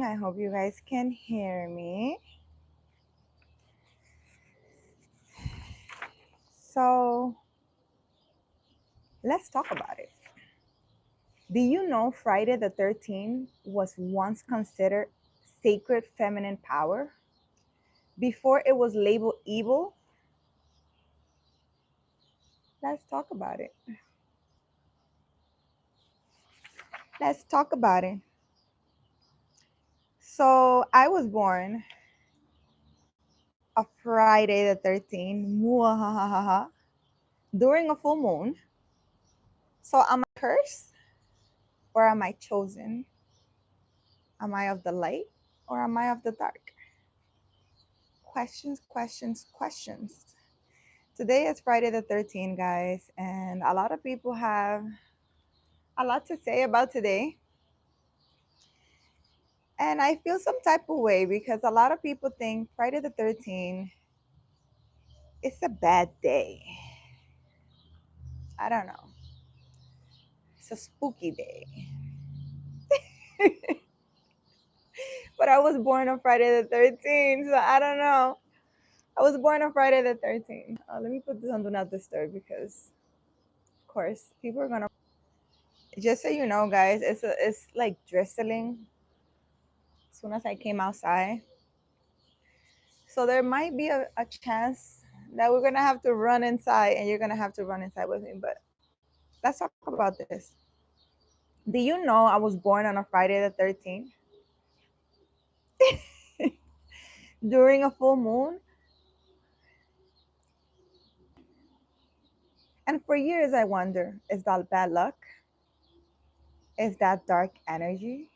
I hope you guys can hear me. So let's talk about it. Do you know Friday the 13th was once considered sacred feminine power before it was labeled evil? Let's talk about it. Let's talk about it. So I was born a Friday the 13th, during a full moon. So am I cursed or am I chosen? Am I of the light or am I of the dark? Questions, questions, questions. Today is Friday the 13th, guys, and a lot of people have a lot to say about today. And I feel some type of way because a lot of people think Friday the 13th is a bad day. I don't know. It's a spooky day. But I was born on Friday the 13th, so I don't know. I was born on Friday the 13th. Let me put this on Do Not Disturb because, of course, people are going to. Just so you know, guys, it's like drizzling as soon as I came outside. So there might be a chance that we're going to have to run inside and you're going to have to run inside with me. But let's talk about this. Do you know I was born on a Friday the 13th? During a full moon? And for years I wonder, is that bad luck? Is that dark energy?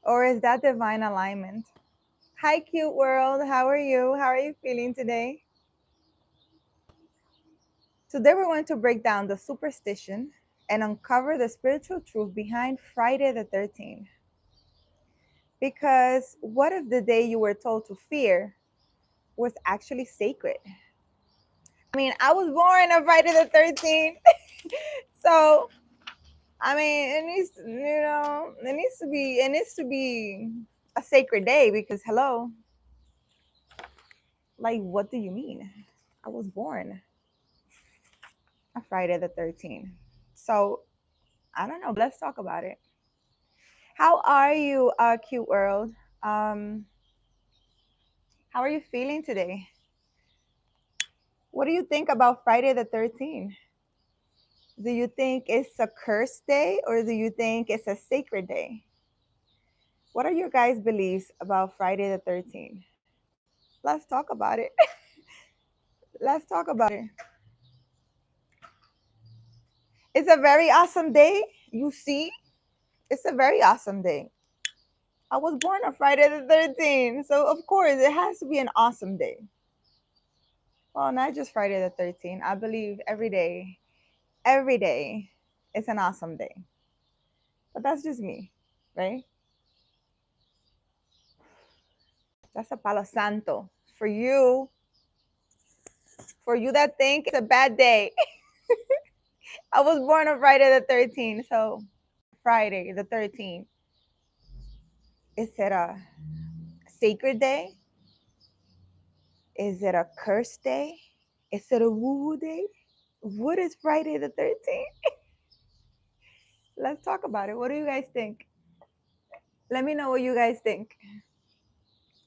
Or is that divine alignment? Hi, cute world. How are you? How are you feeling today? Today we're going to break down the superstition and uncover the spiritual truth behind Friday the 13th. Because what if the day you were told to fear was actually sacred? I mean, I was born on Friday the 13th. So, I mean, it needs to be a sacred day because hello. Like, what do you mean? I was born on Friday the 13th. So, I don't know. Let's talk about it. How are you, cute world? Um, how are you feeling today? What do you think about Friday the 13th? Do you think it's a cursed day or do you think it's a sacred day? What are your guys' beliefs about Friday the 13th? Let's talk about it. Let's talk about it. It's a very awesome day. You see, it's a very awesome day. I was born on Friday the 13th, so of course it has to be an awesome day. Well, not just Friday the 13th. I believe every day is an awesome day. But that's just me, right? That's a palo santo. For you that think it's a bad day. I was born on Friday the 13th, so Friday the 13th. Is it a sacred day? Is it a cursed day? Is it a woo-woo day? What is Friday the 13th? Let's talk about it. What do you guys think? Let me know what you guys think.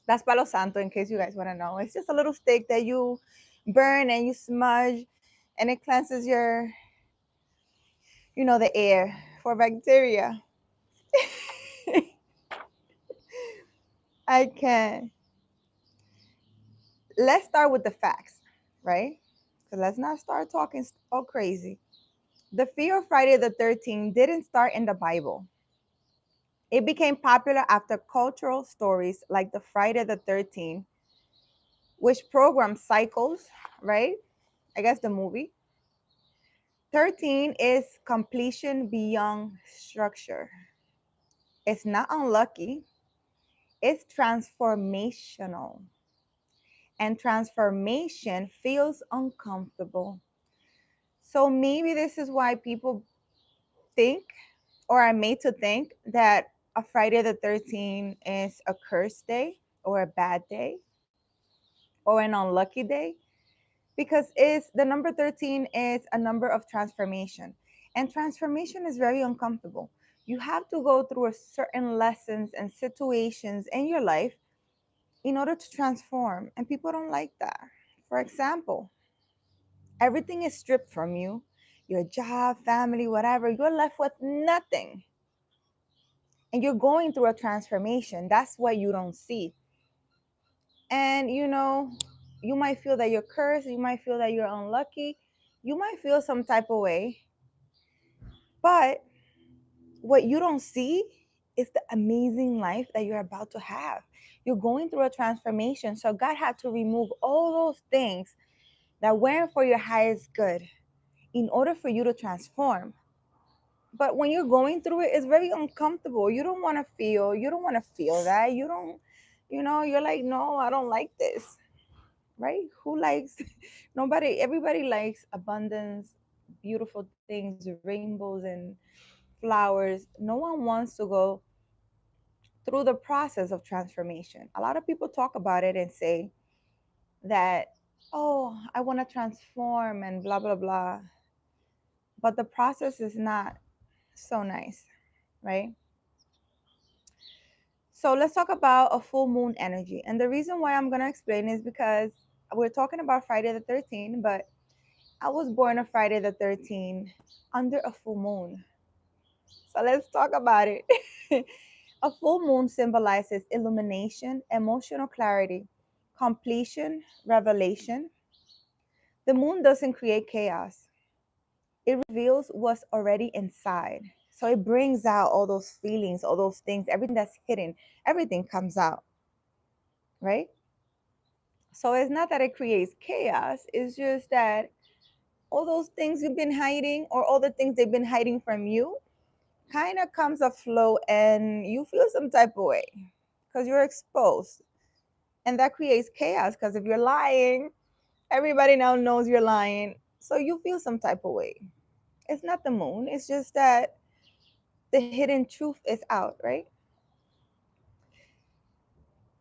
That's Palo Santo, in case you guys want to know. It's just a little stick that you burn and you smudge, and it cleanses the air for bacteria. I can. Let's start with the facts, right? So let's not start talking all crazy. The fear of Friday the 13th didn't start in the Bible. It became popular after cultural stories like the Friday the 13th, which program cycles, right? I guess the movie. 13 is completion beyond structure. It's not unlucky, it's transformational. And transformation feels uncomfortable. So maybe this is why people think or are made to think that a Friday the 13th is a cursed day or a bad day or an unlucky day, because it's the number 13 is a number of transformation, and transformation is very uncomfortable. You have to go through a certain lessons and situations in your life in order to transform, and people don't like that. For example, everything is stripped from you, your job, family, whatever, you're left with nothing, and you're going through a transformation. That's what you don't see. And you might feel that you're cursed, you might feel that you're unlucky, you might feel some type of way, but what you don't see is the amazing life that you're about to have. You're going through a transformation, so God had to remove all those things that weren't for your highest good in order for you to transform. But when you're going through it, it's very uncomfortable. You don't want to feel that. You don't, you're like, no, I don't like this, right? Who likes, nobody, everybody likes abundance, beautiful things, rainbows and flowers. No one wants to go through the process of transformation. A lot of people talk about it and say that, oh, I want to transform and blah, blah, blah. But the process is not so nice, right? So let's talk about a full moon energy. And the reason why I'm going to explain is because we're talking about Friday the 13th, but I was born on Friday the 13th under a full moon. So let's talk about it. A full moon symbolizes illumination, emotional clarity, completion, revelation. The moon doesn't create chaos, it reveals what's already inside. So it brings out all those feelings, all those things, everything that's hidden, everything comes out, right? So it's not that it creates chaos, it's just that all those things you've been hiding, or all the things they've been hiding from you, kind of comes afloat, and you feel some type of way because you're exposed. And that creates chaos, because if you're lying, everybody now knows you're lying. So you feel some type of way. It's not the moon, it's just that the hidden truth is out, right?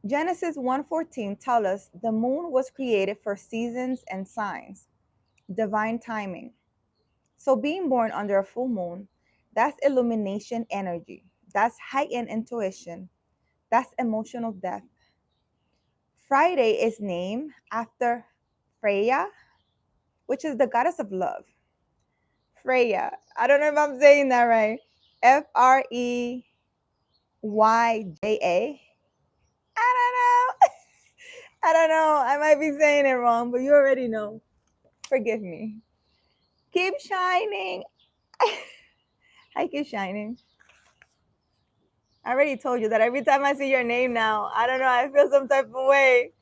Genesis 1:14 tells us the moon was created for seasons and signs, divine timing. So being born under a full moon, that's illumination energy. That's heightened intuition. That's emotional depth. Friday is named after Freya, which is the goddess of love. Freya. I don't know if I'm saying that right. Freyja. I don't know. I don't know. I might be saying it wrong, but you already know. Forgive me. Keep shining. I keep shining. I already told you that every time I see your name now, I don't know, I feel some type of way.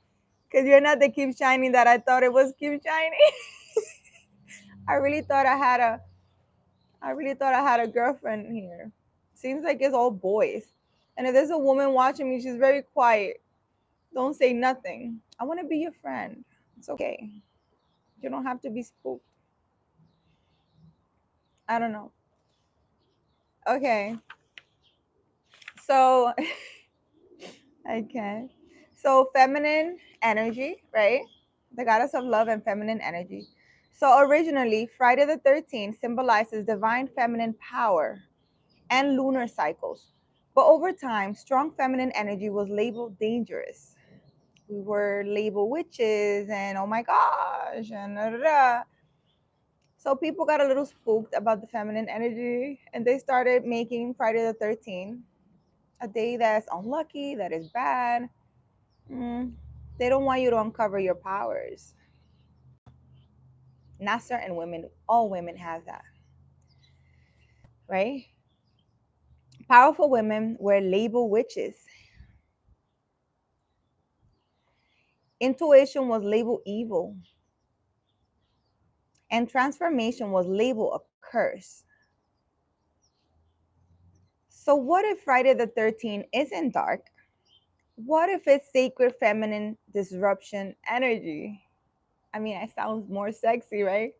Because you're not the keep shining that I thought it was keep shining. I really thought I had a girlfriend here. Seems like it's all boys. And if there's a woman watching me, she's very quiet. Don't say nothing. I want to be your friend. It's okay. You don't have to be spooked. I don't know. Okay. So, okay. So, feminine energy, right? The goddess of love and feminine energy. So, originally, Friday the 13th symbolizes divine feminine power and lunar cycles. But over time, strong feminine energy was labeled dangerous. We were labeled witches and oh my gosh, and da, da, da. So people got a little spooked about the feminine energy, and they started making Friday the 13th a day that's unlucky, that is bad. Mm, they don't want you to uncover your powers. Not certain women, all women have that, right? Powerful women were labeled witches. Intuition was labeled evil, and transformation was labeled a curse. So, what if Friday the 13th isn't dark? What if it's sacred feminine disruption energy? I mean, it sounds more sexy, right?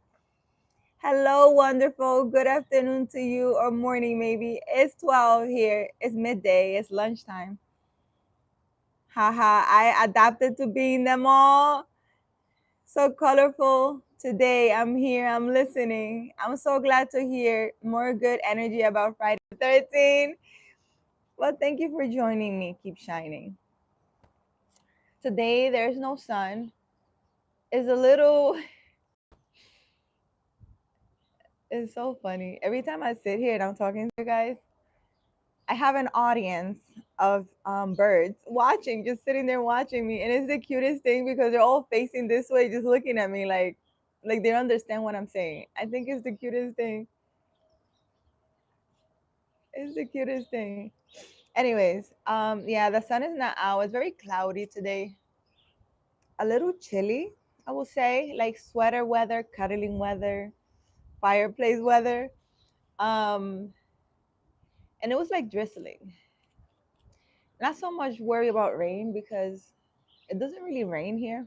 Hello, wonderful. Good afternoon to you, or morning maybe. It's 12 here. It's midday. It's lunchtime. Haha, I adapted to being them all. So colorful. Today I'm here. I'm listening. I'm so glad to hear more good energy about Friday the 13th. Well, thank you for joining me. Keep shining. Today there's no sun. It's a little it's so funny. Every time I sit here and I'm talking to you guys, I have an audience of birds watching, just sitting there watching me, and it's the cutest thing because they're all facing this way, just looking at me like they understand what I'm saying. I think it's the cutest thing. It's the cutest thing. Anyways, yeah, the sun is not out. It's very cloudy today. A little chilly, I will say, like sweater weather, cuddling weather, fireplace weather. Um, and it was like drizzling. Not so much worry about rain because it doesn't really rain here.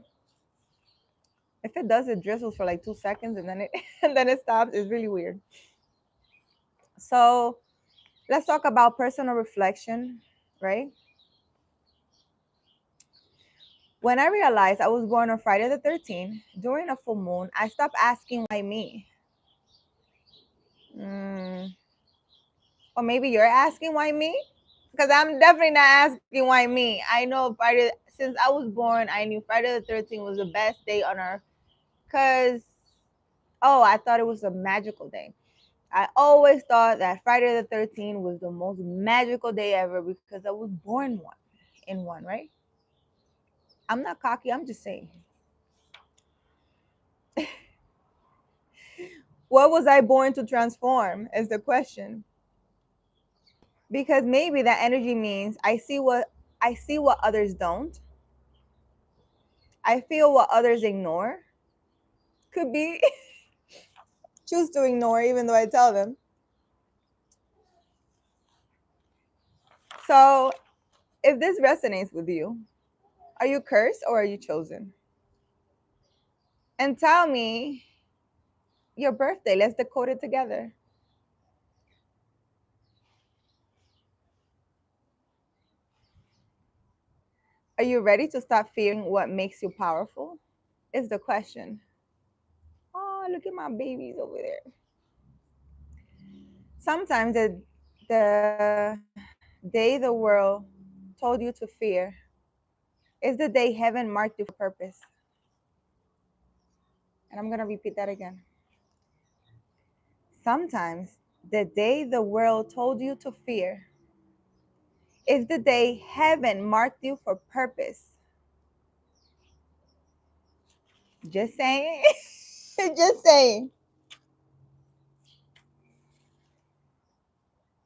If it does, it drizzles for like 2 seconds and then it and then it stops. It's really weird. So let's talk about personal reflection, right? When I realized I was born on Friday the 13th during a full moon, I stopped asking why me. Mm. Or maybe you're asking why me? Because I'm definitely not asking why me. I know Friday, since I was born, I knew Friday the 13th was the best day on earth. Because, oh, I thought it was a magical day. I always thought that Friday the 13th was the most magical day ever because I was born in one, right? I'm not cocky, I'm just saying. What was I born to transform is the question. Because maybe that energy means I see what others don't. I feel what others ignore. Could be choose to ignore even though I tell them. So, if this resonates with you, are you cursed or are you chosen? And tell me your birthday. Let's decode it together. Are you ready to stop fearing what makes you powerful? Is the question. Oh, look at my babies over there. Sometimes the day the world told you to fear is the day heaven marked you for purpose. And I'm going to repeat that again. Sometimes the day the world told you to fear is the day heaven marked you for purpose. Just saying. Just saying.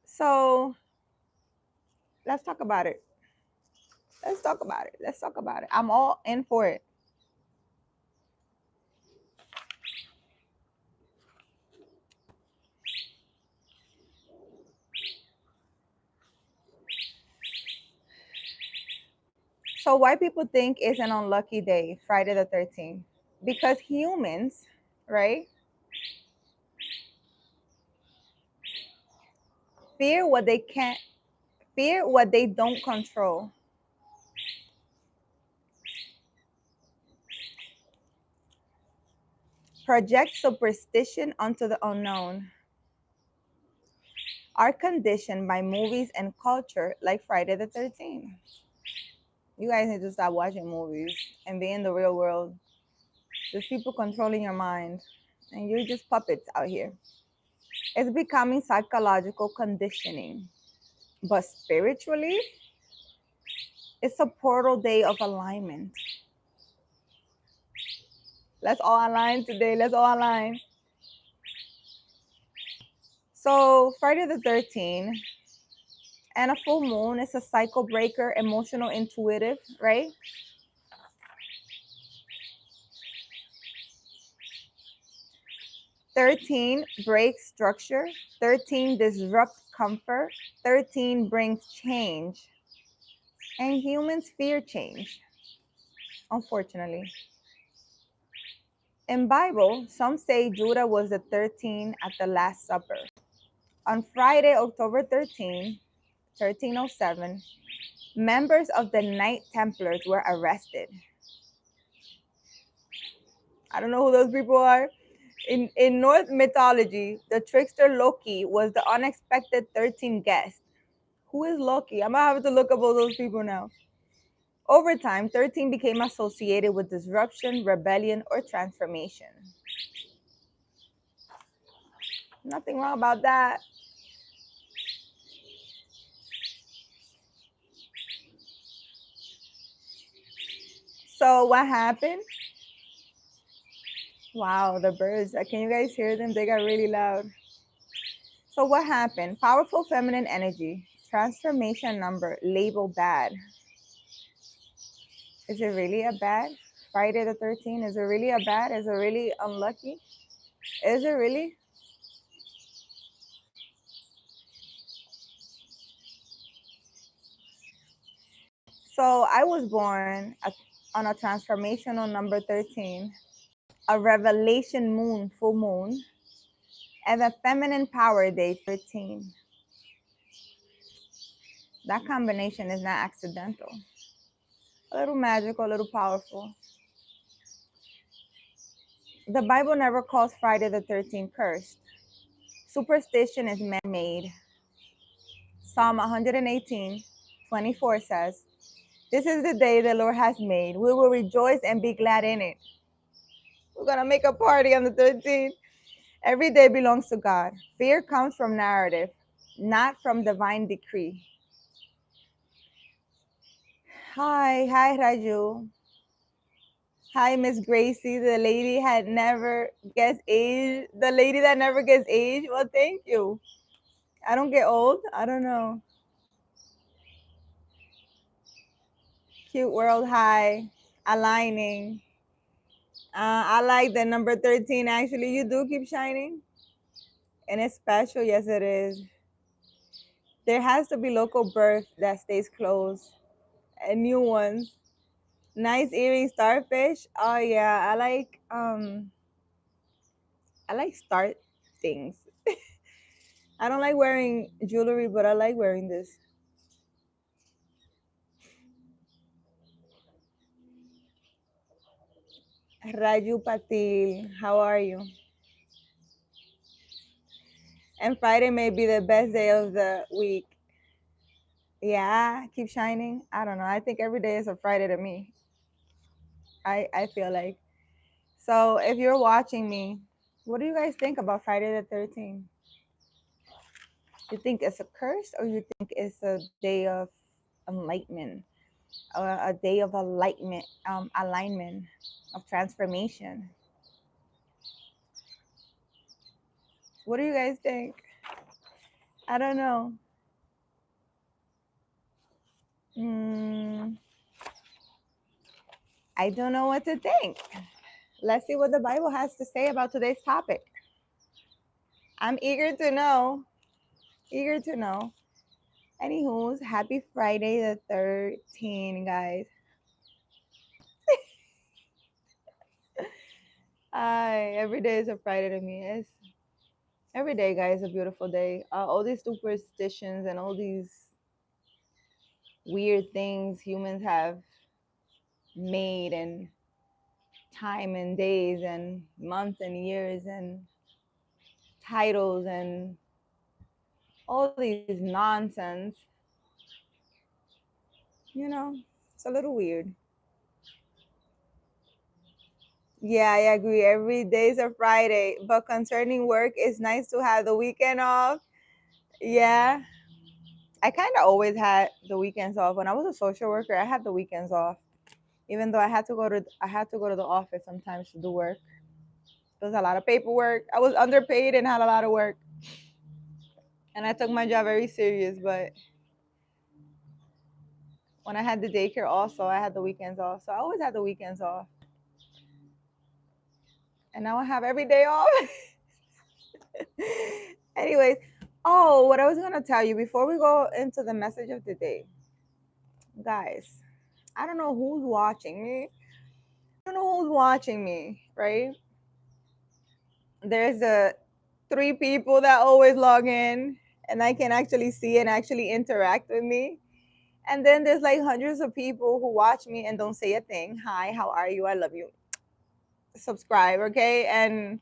So let's talk about it. Let's talk about it. Let's talk about it. I'm all in for it. So why people think it's an unlucky day, Friday the 13th? Because humans, right, fear what they can't, fear what they don't control. Project superstition onto the unknown. Are conditioned by movies and culture like Friday the 13th. You guys need to stop watching movies and be in the real world. There's people controlling your mind, and you're just puppets out here. It's becoming psychological conditioning. But spiritually, it's a portal day of alignment. Let's all align today. Let's all align. So, Friday the 13th and a full moon is a cycle breaker, emotional, intuitive, right? 13 breaks structure. 13 disrupt comfort. 13 brings change. And humans fear change, unfortunately. In Bible, some say Judah was the 13 at the Last Supper. On Friday, October 13, 1307, members of the Knight Templars were arrested. I don't know who those people are. In Norse mythology, the trickster Loki was the unexpected 13th guest. Who is Loki? I'm gonna have to look up all those people now. Over time, 13 became associated with disruption, rebellion, or transformation. Nothing wrong about that. So what happened? Wow, the birds. Can you guys hear them? They got really loud. So what happened? Powerful feminine energy. Transformation number labeled bad. Is it really a bad? Friday the 13th, is it really a bad? Is it really unlucky? Is it really? So I was born on a transformational number 13, a revelation moon, full moon, and a feminine power day 13. That combination is not accidental. A little magical, a little powerful. The Bible never calls Friday the 13th cursed. Superstition is man-made. Psalm 118:24 says, "This is the day the Lord has made. We will rejoice and be glad in it." We're going to make a party on the 13th. Every day belongs to God. Fear comes from narrative, not from divine decree. Hi, Raju. Hi, Miss Gracie. The lady had never guessed age. The lady that never gets age. Well, thank you. I don't get old. I don't know. Cute world. Hi. Aligning. I like the number 13. Actually, you do keep shining. And it's special. Yes, it is. There has to be local birth that stays closed and new ones. Nice earring starfish. Oh yeah, I like star things. I don't like wearing jewelry, but I like wearing this. Raju Patil, how are you? And Friday may be the best day of the week. Yeah, keep shining. I don't know. I think every day is a Friday to me. I feel like. So if you're watching me, what do you guys think about Friday the 13th? You think it's a curse or you think it's a day of enlightenment, a day of enlightenment, alignment, of transformation? What do you guys think? I don't know. Mm, I don't know what to think. Let's see what the Bible has to say about today's topic. I'm eager to know. Eager to know. Anywho's, happy Friday the 13th, guys. Every day is a Friday to me. It's every day, guys, a beautiful day. All these superstitions and all these weird things humans have made, and time and days and months and years and titles and all these nonsense, it's a little weird. Yeah, I agree. Every day is a Friday, but concerning work, it's nice to have the weekend off. Yeah, I kind of always had the weekends off. When I was a social worker, I had the weekends off, even though I had to go to the office sometimes to do work. There was a lot of paperwork. I was underpaid and had a lot of work, and I took my job very serious. But when I had the daycare, also I had the weekends off. So I always had the weekends off, and now I have every day off. Anyways, oh, what I was gonna tell you before we go into the message of the day, guys. I don't know who's watching me. I don't know who's watching me, right? There's a 3 people that always log in and I can actually see and actually interact with me. And then there's like hundreds of people who watch me and don't say a thing. Hi, how are you? I love you. Subscribe, okay? And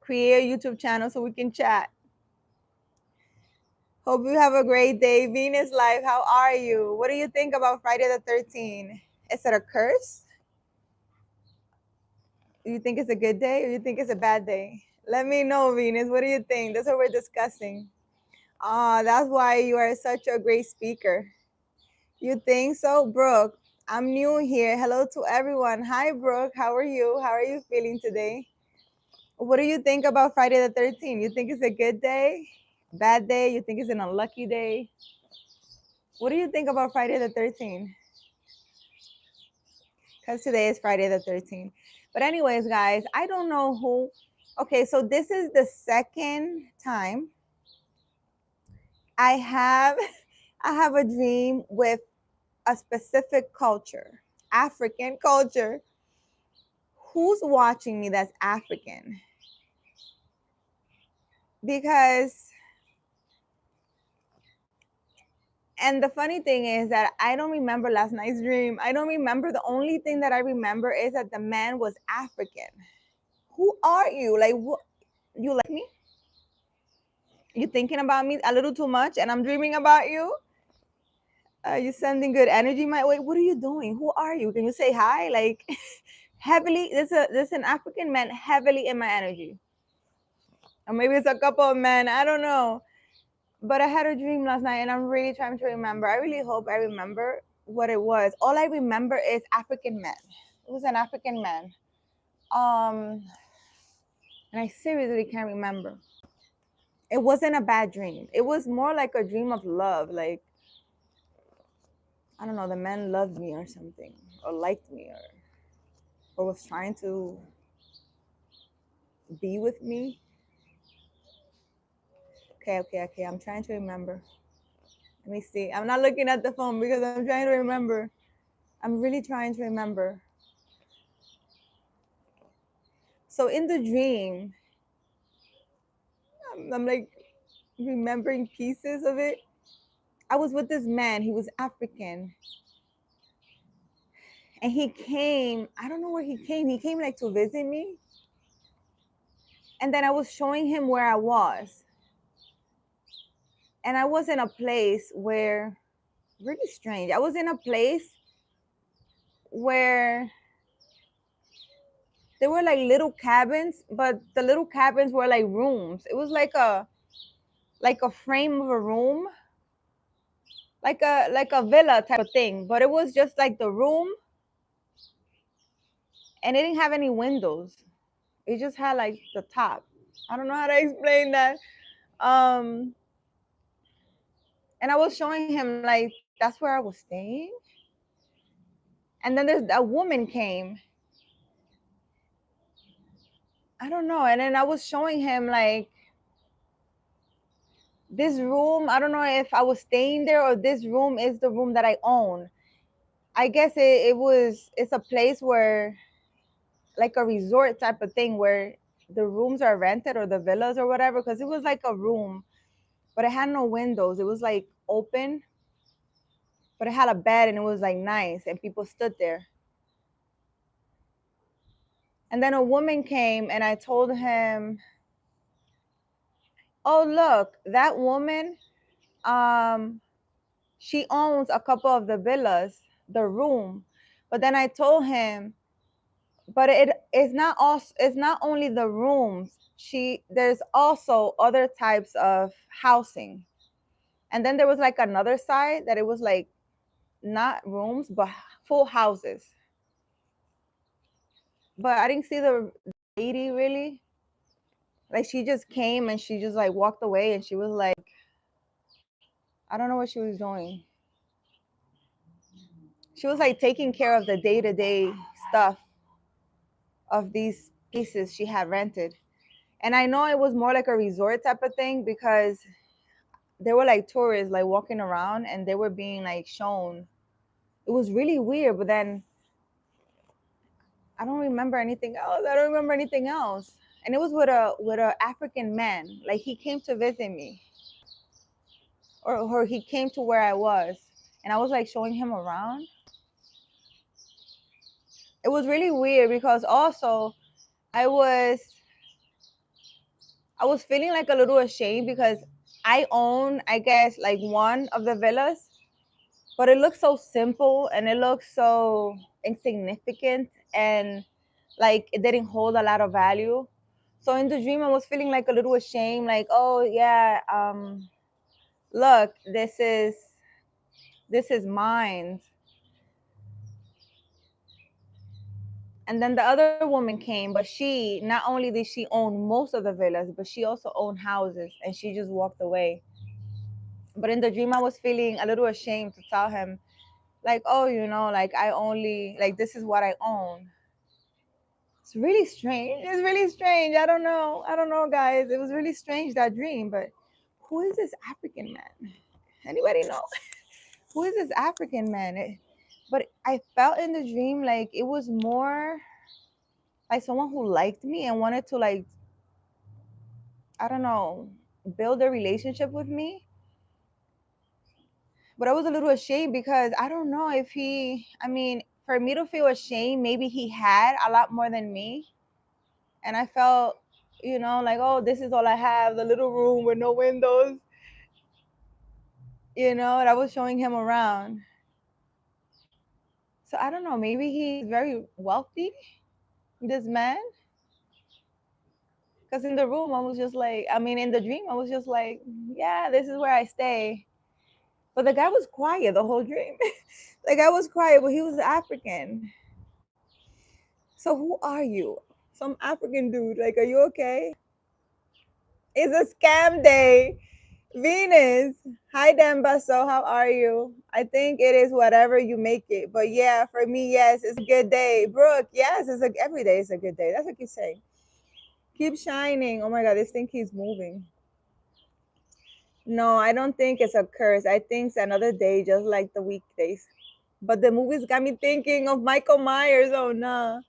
create a YouTube channel so we can chat. Hope you have a great day. Venus Life, how are you? What do you think about Friday the 13th? Is it a curse? Do you think it's a good day or you think it's a bad day? Let me know, Venus. What do you think? That's what we're discussing. That's why you are such a great speaker. You think so, Brooke? I'm new here. Hello to everyone. Hi, Brooke. How are you? How are you feeling today? What do you think about Friday the 13th? You think it's a good day? Bad day? You think it's an unlucky day? What do you think about Friday the 13th? Because today is Friday the 13th. But anyways, guys, I don't know who. Okay, so this is the second time I have I have a dream with a specific culture, African culture. Who's watching me that's African? Because, and the funny thing is that I don't remember last night's dream. I don't remember. The only thing that I remember is that the man was African. Who are you? Like, what? You like me? You thinking about me a little too much and I'm dreaming about you? You sending good energy my way? What are you doing? Who are you? Can you say hi? Like, heavily, there's an African man heavily in my energy. Or maybe it's a couple of men. I don't know. But I had a dream last night and I'm really trying to remember. I really hope I remember what it was. All I remember is African man. It was an African man. Um, and I seriously can't remember. It wasn't a bad dream. It was more like a dream of love. Like, I don't know, the man loved me or something, or liked me, or was trying to be with me. Okay. I'm trying to remember. Let me see. I'm not looking at the phone because I'm trying to remember. I'm really trying to remember. So in the dream, I'm like remembering pieces of it. I was with this man. He was African. And he came, I don't know where he came. He came like to visit me. And then I was showing him where I was. And I was in a place where, really strange. I was in a place where there were like little cabins, but the little cabins were like rooms. It was like a frame of a room, like a villa type of thing, but it was just like the room and it didn't have any windows. It just had like the top. I don't know how to explain that. Um and I was showing him like that's where I was staying. And then there's a woman came. I don't know. And then I was showing him like this room. I don't know if I was staying there or this room is the room that I own. I guess it's a place where like a resort type of thing where the rooms are rented or the villas or whatever, because it was like a room, but it had no windows. It was like open, but it had a bed and it was like nice and people stood there. And then a woman came and I told him, "Oh, look, that woman, um, she owns a couple of the villas, the room." But then I told him, but it's not only the rooms. There's also other types of housing. And then there was like another side that it was like not rooms but full houses. But I didn't see the lady really. Like she just came and she just like walked away and she was like, I don't know what she was doing. She was like taking care of the day-to-day stuff of these pieces she had rented. And I know it was more like a resort type of thing because there were like tourists like walking around and they were being like shown. It was really weird. But then I don't remember anything else. I don't remember anything else. And it was with a African man. Like he came to visit me, or he came to where I was, and I was like showing him around. It was really weird because also I was I was feeling like a little ashamed because I own, I guess, like one of the villas, but it looks so simple and it looks so insignificant and like it didn't hold a lot of value. So in the dream, I was feeling like a little ashamed, like, oh yeah, look, this is mine. And then the other woman came, but she not only did she own most of the villas, but she also owned houses, and she just walked away. But in the dream, I was feeling a little ashamed to tell him, like, oh, like I only, like, this is what I own. It's really strange. It's really strange. I don't know. I don't know, guys. It was really strange, that dream. But who is this African man? Anybody know? Who is this African man? But I felt in the dream like it was more like someone who liked me and wanted to, like, I don't know, build a relationship with me. But I was a little ashamed because I don't know if I mean, for me to feel ashamed, maybe he had a lot more than me. And I felt, like, oh, this is all I have, the little room with no windows, and I was showing him around. So I don't know, maybe he's very wealthy, this man. Because in the room, I was just like, I mean, in the dream, I was just like, yeah, this is where I stay. But the guy was quiet the whole dream. The guy was quiet, but he was African. So who are you? Some African dude. Like, are you okay? It's a scam day. Venus. Hi, Dambaso. How are you? I think it is whatever you make it. But yeah, for me, yes, it's a good day. Brooke, yes, every day is a good day. That's what you say. Keep shining. Oh my God, this thing keeps moving. No, I don't think it's a curse. I think it's another day, just like the weekdays. But the movies got me thinking of Michael Myers. Oh no.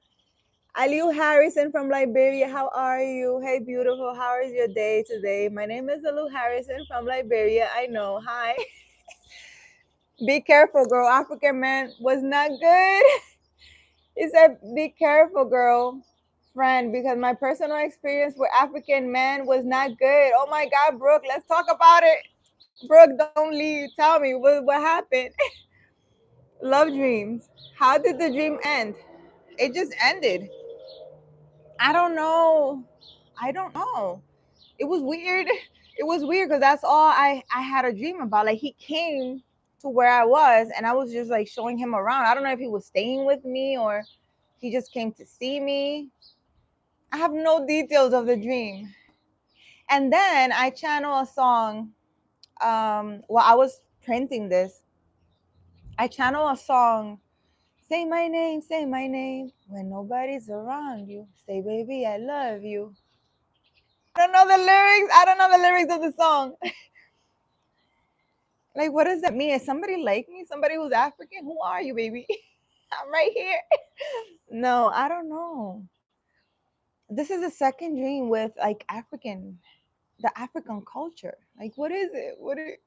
Aliu Harrison from Liberia, how are you? Hey, beautiful. How is your day today? My name is Aliu Harrison from Liberia. I know. Hi. Be careful, girl. African man was not good. He said, be careful, girl, friend, because my personal experience with African men was not good. Oh my God, Brooke, let's talk about it. Brooke, don't leave. Tell me what happened. Love dreams. How did the dream end? It just ended. I don't know. I don't know. It was weird. It was weird because that's all I had a dream about. Like he came to where I was and I was just like showing him around. I don't know if he was staying with me or he just came to see me. I have no details of the dream. And then I channel a song. While I was printing this, I channel a song. Say my name when nobody's around you. Say, baby, I love you. I don't know the lyrics. I don't know the lyrics of the song. Like, what does that mean? Is somebody like me? Somebody who's African? Who are you, baby? I'm right here. No, I don't know. This is the second dream with like the African culture. Like, what is it?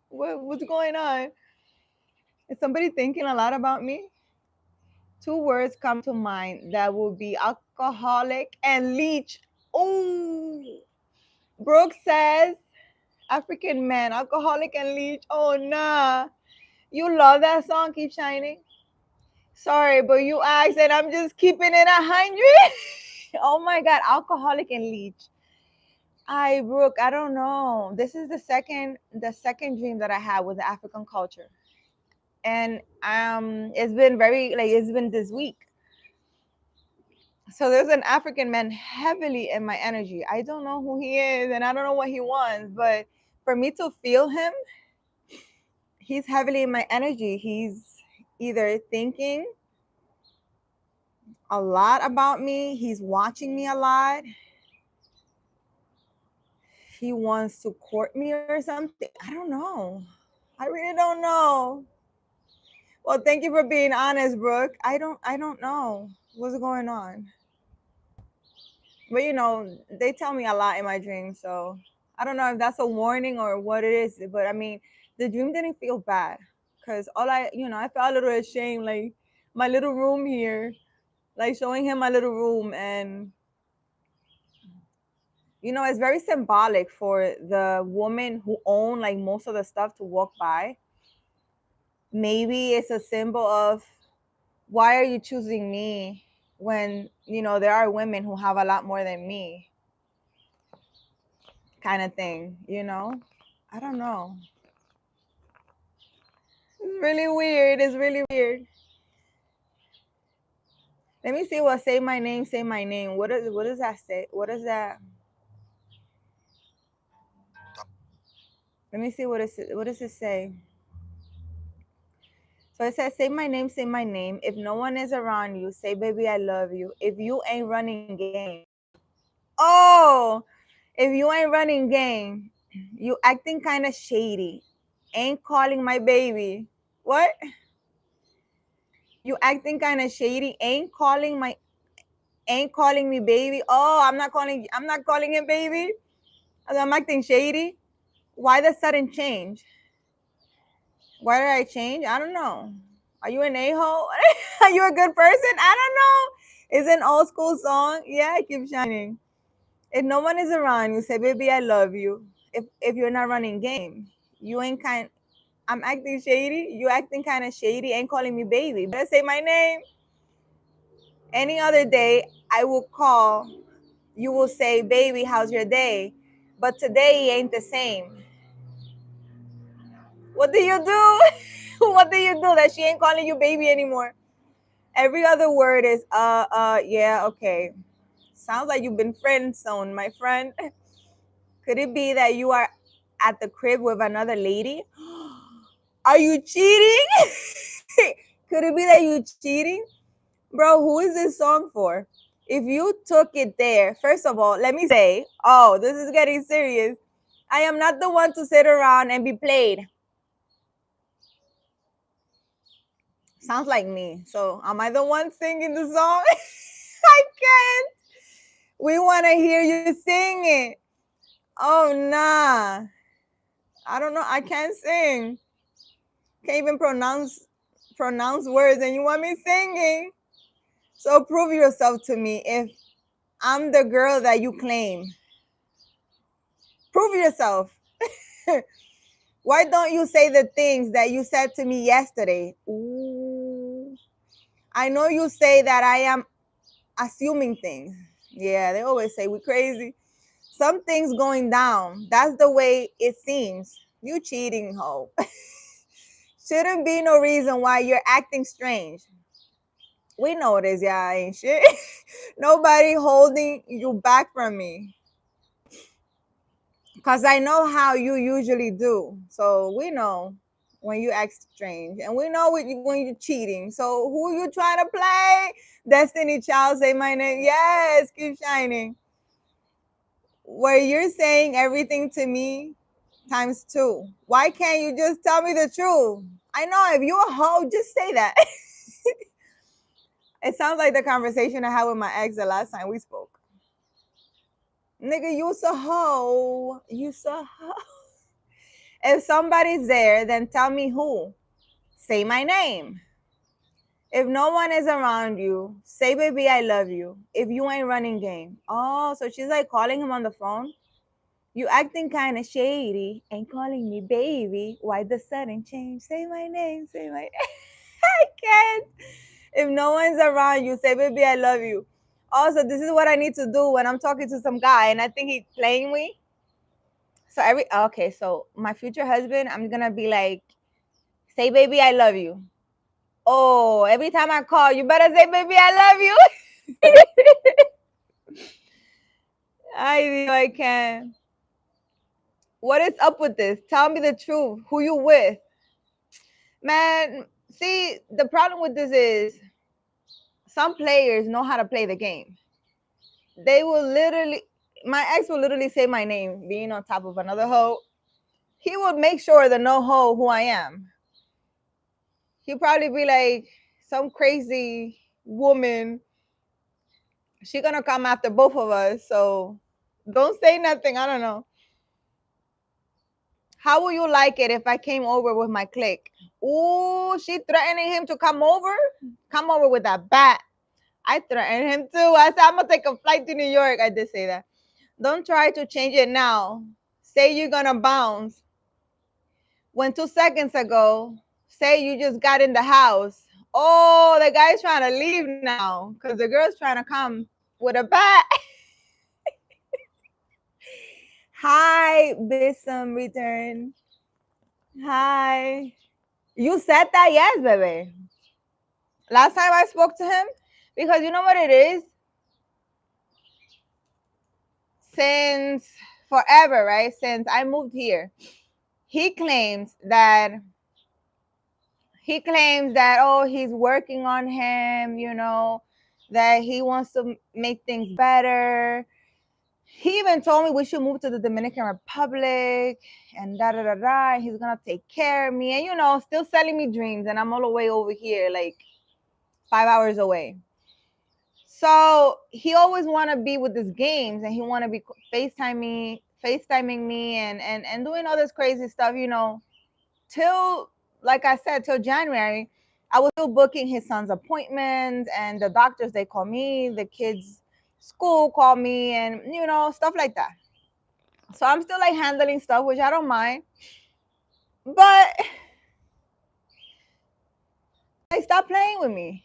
What's going on? Is somebody thinking a lot about me? Two words come to mind that will be alcoholic and leech. Oh, Brooke says African man, alcoholic and leech. Oh, nah. You love that song, Keep Shining? Sorry, but you asked and I'm just keeping it 100. Oh my God, alcoholic and leech. Brooke, I don't know. This is the second dream that I had with the African culture. And it's been this week. So there's an African man heavily in my energy. I don't know who he is and I don't know what he wants, but for me to feel him, he's heavily in my energy. He's either thinking a lot about me, he's watching me a lot, he wants to court me or something. I don't know. I really don't know. Well, thank you for being honest, Brooke. I don't know. What's going on? But you know, they tell me a lot in my dreams, so I don't know if that's a warning or what it is. But I mean, the dream didn't feel bad because I felt a little ashamed, like my little room here, like showing him my little room, and it's very symbolic for the woman who owned like most of the stuff to walk by. Maybe it's a symbol of, why are you choosing me when there are women who have a lot more than me, kind of thing. I don't know. It's really weird. It's really weird. Let me see what say my name, say my name. What does that say? What does that? Let me see what does it say? So it says, say my name, say my name. If no one is around you, say baby I love you. If you ain't running game. Oh, if you ain't running game, you acting kind of shady. Ain't calling my baby. What? You acting kind of shady. Ain't calling me baby. Oh, I'm not calling him baby. I'm acting shady. Why the sudden change? Why did I change? I don't know. Are you an a-hole? Are you a good person? I don't know. It's an old school song. Yeah, keep shining. If no one is around, you say, baby, I love you. If you're not running game, you ain't kind. I'm acting shady. You acting kind of shady. Ain't calling me baby. Better say my name. Any other day, I will call. You will say, baby, how's your day? But today ain't the same. What do you do? What do you do that she ain't calling you baby anymore? Every other word is yeah, okay. Sounds like you've been friend zoned, my friend. Could it be that you are at the crib with another lady? Are you cheating? Could it be that you cheating? Bro, who is this song for? If you took it there, first of all, let me say, oh, this is getting serious. I am not the one to sit around and be played. Sounds like me. So am I the one singing the song? I can't. We want to hear you sing it. Oh, nah. I don't know. I can't sing. Can't even pronounce words, and you want me singing. So prove yourself to me if I'm the girl that you claim. Prove yourself. Why don't you say the things that you said to me yesterday? Ooh. I know you say that I am assuming things. Yeah, they always say we crazy. Something's going down. That's the way it seems. You cheating hoe. Shouldn't be no reason why you're acting strange. We know this, yeah, ain't shit. Nobody holding you back from me. Cause I know how you usually do. So we know when you act strange. And we know when you're cheating. So who you trying to play? Destiny Child, say my name. Yes, keep shining. Where you're saying everything to me times two. Why can't you just tell me the truth? I know if you a hoe, just say that. It sounds like the conversation I had with my ex the last time we spoke. Nigga, you so hoe. You so hoe. If somebody's there, then tell me who. Say my name. If no one is around you, say baby I love you. If you ain't running game. Oh, so she's like calling him on the phone. You acting kind of shady and calling me baby. Why the sudden change? Say my name. Say my name. I can't. If no one's around you, say baby I love you. Also, this is what I need to do when I'm talking to some guy and I think he's playing me. So so my future husband, I'm gonna be like, say baby I love you. Oh, every time I call, you better say baby I love you. I can. What is up with this? Tell me the truth. Who you with? Man, see, the problem with this is some players know how to play the game. They will literally, my ex will literally say my name, being on top of another hoe. He would make sure the no hoe who I am. He'll probably be like some crazy woman She's gonna come after both of us. So don't say nothing. I don't know. How will you like it if I came over with my clique? Ooh, she threatening him to come over? Come over with that bat. I threatened him too. I said, I'm gonna take a flight to New York. I did say that. Don't try to change it now. Say you're gonna bounce. When 2 seconds ago, say you just got in the house. Oh, the guy's trying to leave now because the girl's trying to come with a bat. Hi, Bissum return. Hi. You said that? Yes, baby. Last time I spoke to him, because you know what it is? Since forever, right? Since I moved here, he claims that oh, he's working on him, that he wants to make things better. He even told me we should move to the Dominican Republic and da da da da. He's gonna take care of me, and still selling me dreams. And I'm all the way over here, like 5 hours away. So he always want to be with these games, and he want to be FaceTiming me, and doing all this crazy stuff, till, like I said, till January. I was still booking his son's appointments, and the doctors, they call me, the kids' school call me, and stuff like that. So I'm still like handling stuff, which I don't mind. But like, stop playing with me.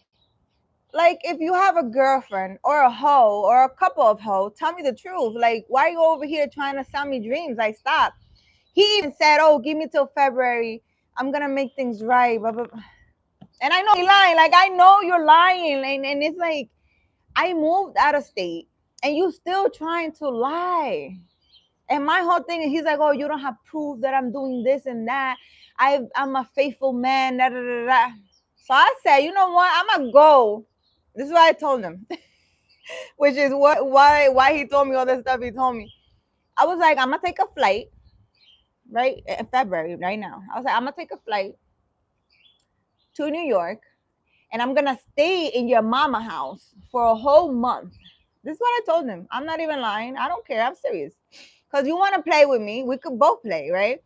Like, if you have a girlfriend or a hoe or a couple of hoes, tell me the truth. Like, why are you over here trying to sell me dreams? Like, stop. He even said, oh, give me till February. I'm going to make things right. Blah, blah, blah. And I know you're lying. Like, I know you're lying. And it's like, I moved out of state and you still trying to lie. And my whole thing is, he's like, oh, you don't have proof that I'm doing this and that. I'm a faithful man. Da, da, da, da. So I said, you know what? I'm going to go. This is what I told him, which is why he told me all this stuff he told me. I was like, I'm going to take a flight, right, in February, right now. I was like, I'm going to take a flight to New York, and I'm going to stay in your mama house for a whole month. This is what I told him. I'm not even lying. I don't care. I'm serious. Because you want to play with me. We could both play, right?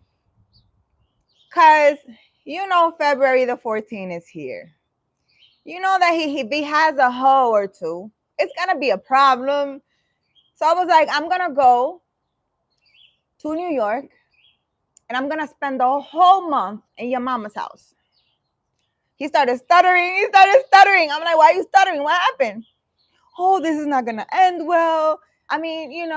Because, February the 14th is here. You know that if he has a hoe or two, it's going to be a problem. So I was like, I'm going to go to New York, and I'm going to spend the whole month in your mama's house. He started stuttering. I'm like, why are you stuttering? What happened? Oh, this is not going to end well. I mean,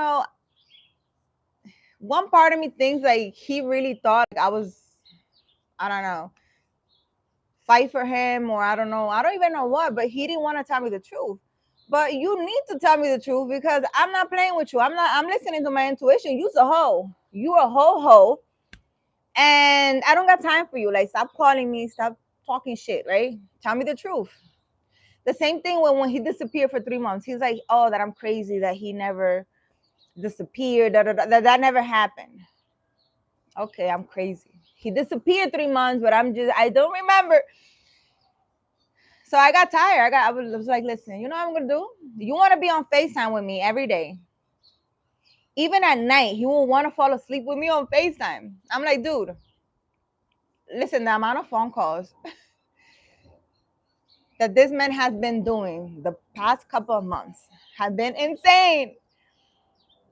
one part of me thinks like he really thought like I don't know, fight for him, or I don't know. I don't even know what, but he didn't want to tell me the truth. But you need to tell me the truth, because I'm not playing with you. I'm listening to my intuition. You's a hoe. You a hoe. And I don't got time for you. Like, stop calling me. Stop talking shit, right? Tell me the truth. The same thing when he disappeared for 3 months. He's like, oh, that I'm crazy, that he never disappeared. That never happened. Okay, I'm crazy. He disappeared 3 months, but I don't remember. So I got tired. I was like, listen, you know what I'm going to do? You want to be on FaceTime with me every day. Even at night, he will want to fall asleep with me on FaceTime. I'm like, dude, listen, the amount of phone calls that this man has been doing the past couple of months have been insane.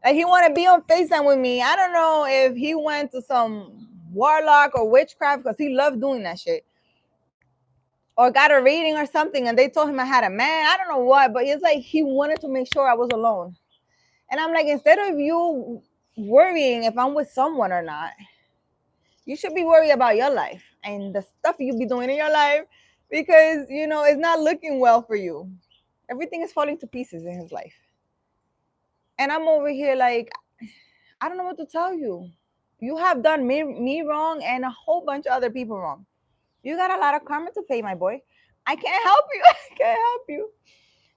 Like, he want to be on FaceTime with me. I don't know if he went to some warlock or witchcraft, because he loved doing that shit. Or got a reading or something, and they told him I had a man. I don't know what, but it's like he wanted to make sure I was alone. And I'm like, instead of you worrying if I'm with someone or not, you should be worried about your life and the stuff you be doing in your life, because, it's not looking well for you. Everything is falling to pieces in his life. And I'm over here like, I don't know what to tell you. You have done me wrong and a whole bunch of other people wrong. You got a lot of karma to pay, my boy. I can't help you. I can't help you.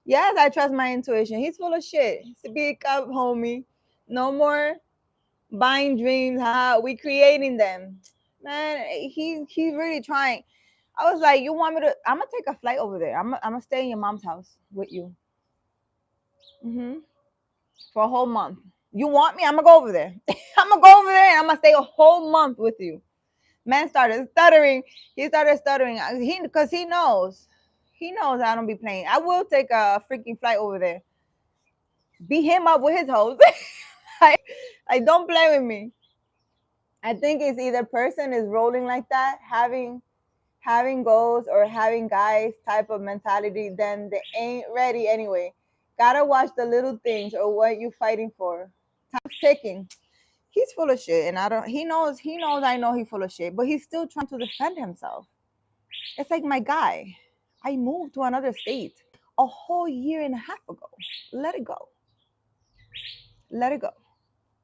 Yes, I trust my intuition. He's full of shit. Speak up, homie. No more buying dreams. We creating them. Man, he's really trying. I was like, you want me to? I'm gonna take a flight over there. I'm gonna stay in your mom's house with you. Mm-hmm. For a whole month. You want me? I'm gonna go over there. I'm gonna go over there and I'm gonna stay a whole month with you. Man started stuttering. He started stuttering. Because he knows. He knows I don't be playing. I will take a freaking flight over there. Beat him up with his hoes. I, I don't play with me. I think it's either person is rolling like that, having goals or having guys type of mentality, then they ain't ready anyway. Gotta watch the little things or what you fighting for. Time's ticking. He's full of shit, and I don't. He knows. I know he's full of shit, but he's still trying to defend himself. It's like my guy. I moved to another state a whole year and a half ago. Let it go. Let it go.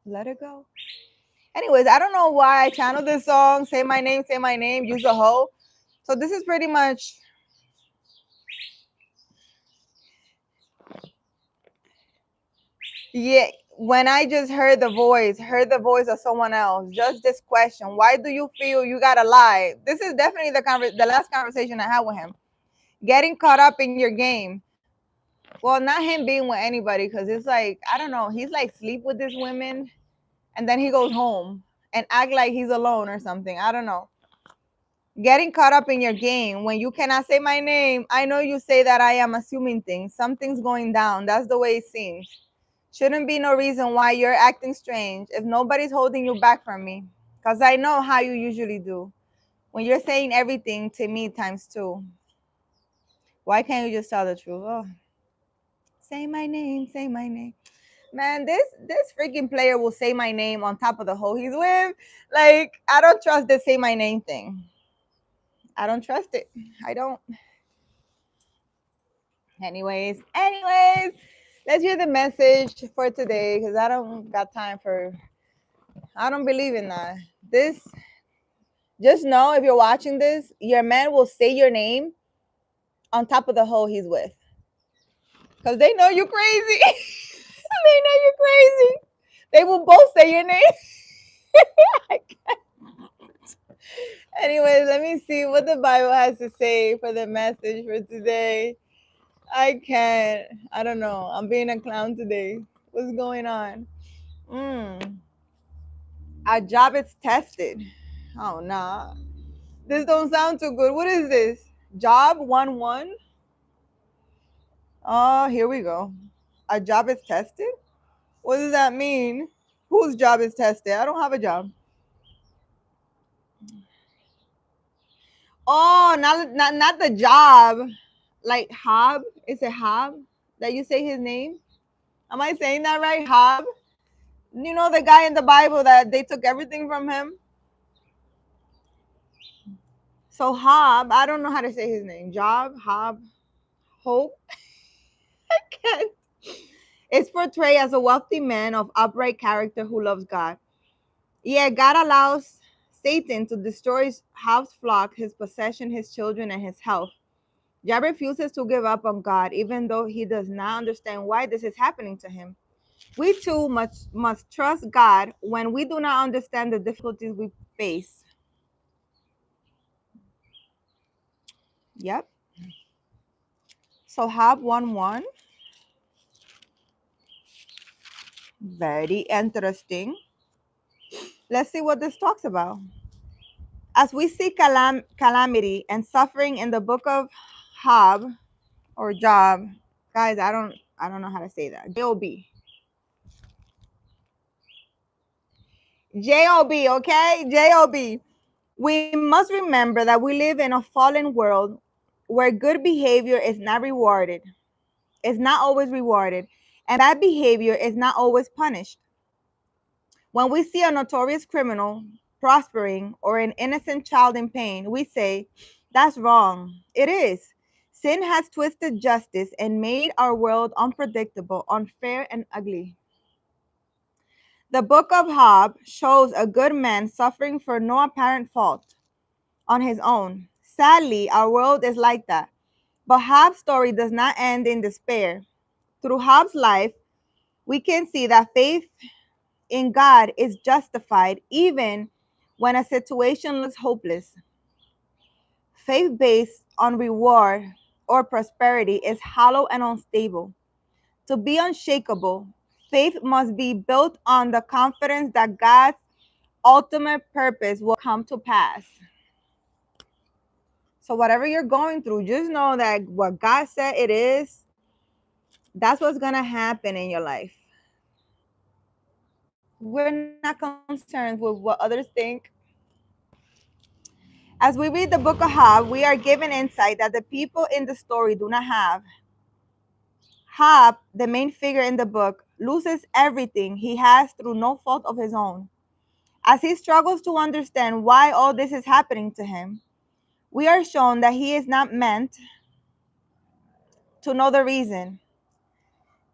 Let it go. Anyways, I don't know why I channeled this song. Say my name, use a hoe. So this is pretty much, yeah. When I just heard the voice of someone else, just this question: why do you feel you gotta lie? This is definitely the last conversation I had with him. Getting caught up in your game. Well, not him being with anybody, because it's like I don't know. He's like sleep with these women, and then he goes home and act like he's alone or something. I don't know. Getting caught up in your game when you cannot say my name. I know you say that I am assuming things. Something's going down. That's the way it seems. Shouldn't be no reason why you're acting strange if nobody's holding you back from me. Because I know how you usually do. When you're saying everything to me times two. Why can't you just tell the truth? Oh, say my name, say my name. Man, this freaking player will say my name on top of the hoe he's with. Like, I don't trust this say my name thing. I don't trust it. I don't. Anyways, let's hear the message for today because I don't got time for. I don't believe in that. This, just know if you're watching this, your man will say your name on top of the hoe he's with because they know you're crazy. They know you're crazy. They will both say your name. Anyways, let me see what the Bible has to say for the message for today. I can't. I don't know. I'm being a clown today. What's going on? Our job is tested. Oh nah. This don't sound too good. What is this? Job 1-1? Oh, here we go. Our job is tested? What does that mean? Whose job is tested? I don't have a job. Oh, not the job. Like Hob. Is it Hob that you say his name? Am I saying that right? Hob? You know the guy in the Bible that they took everything from him? So Hob, I don't know how to say his name. Job, Hob, Hope. I can't. Is portrayed as a wealthy man of upright character who loves God. Yeah, God allows Satan to destroy Hob's flock, his possession, his children, and his health. Job refuses to give up on God, even though he does not understand why this is happening to him. We too must trust God when we do not understand the difficulties we face. Yep. So Job 1:1. Very interesting. Let's see what this talks about. As we see calamity and suffering in the book of Job or Job, guys, I don't know how to say that. Job. Job, okay? Job. We must remember that we live in a fallen world where good behavior is not rewarded. Is not always rewarded, and bad behavior is not always punished. When we see a notorious criminal prospering or an innocent child in pain, we say, that's wrong. It is. Sin has twisted justice and made our world unpredictable, unfair, and ugly. The book of Job shows a good man suffering for no apparent fault on his own. Sadly, our world is like that. But Job's story does not end in despair. Through Job's life, we can see that faith in God is justified even when a situation looks hopeless. Faith based on reward or prosperity is hollow and unstable. To be unshakable, faith must be built on the confidence that God's ultimate purpose will come to pass. So whatever you're going through, just know that what God said it is, that's what's going to happen in your life. We're not concerned with what others think. As we read the book of Job, we are given insight that the people in the story do not have. Job, the main figure in the book, loses everything he has through no fault of his own. As he struggles to understand why all this is happening to him, we are shown that he is not meant to know the reason.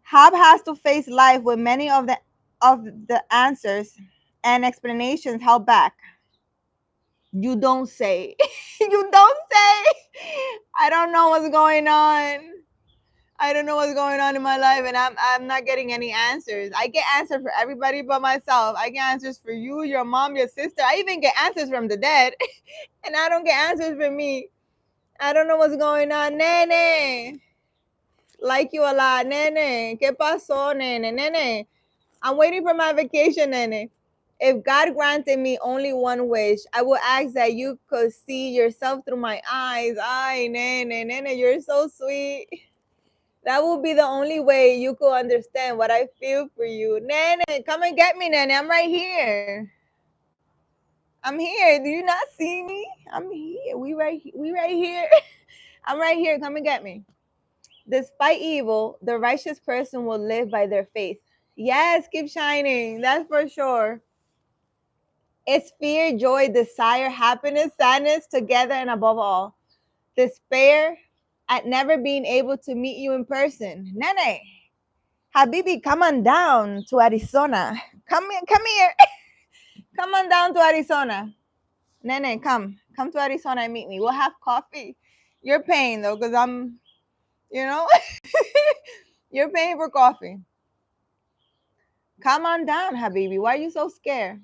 Job has to face life with many of the answers and explanations held back. You don't say. You don't say. I don't know what's going on. I don't know what's going on in my life, and I'm not getting any answers. I get answers for everybody but myself. I get answers for you, your mom, your sister. I even get answers from the dead, and I don't get answers for me. I don't know what's going on, nene. Like you a lot, nene. ¿Qué pasó, nene? Nene, I'm waiting for my vacation, nene. If God granted me only one wish, I would ask that you could see yourself through my eyes. Ay, nene, nene, you're so sweet. That would be the only way you could understand what I feel for you. Nene, come and get me, Nene. I'm right here. I'm here. Do you not see me? I'm here. We right here. I'm right here. Come and get me. Despite evil, the righteous person will live by their faith. Yes, keep shining. That's for sure. It's fear, joy, desire, happiness, sadness, together, and above all, despair at never being able to meet you in person. Nene, Habibi, come on down to Arizona. Come here. Come on down to Arizona. Nene, come to Arizona and meet me. We'll have coffee. You're paying though, because I'm, you know, you're paying for coffee. Come on down, Habibi. Why are you so scared?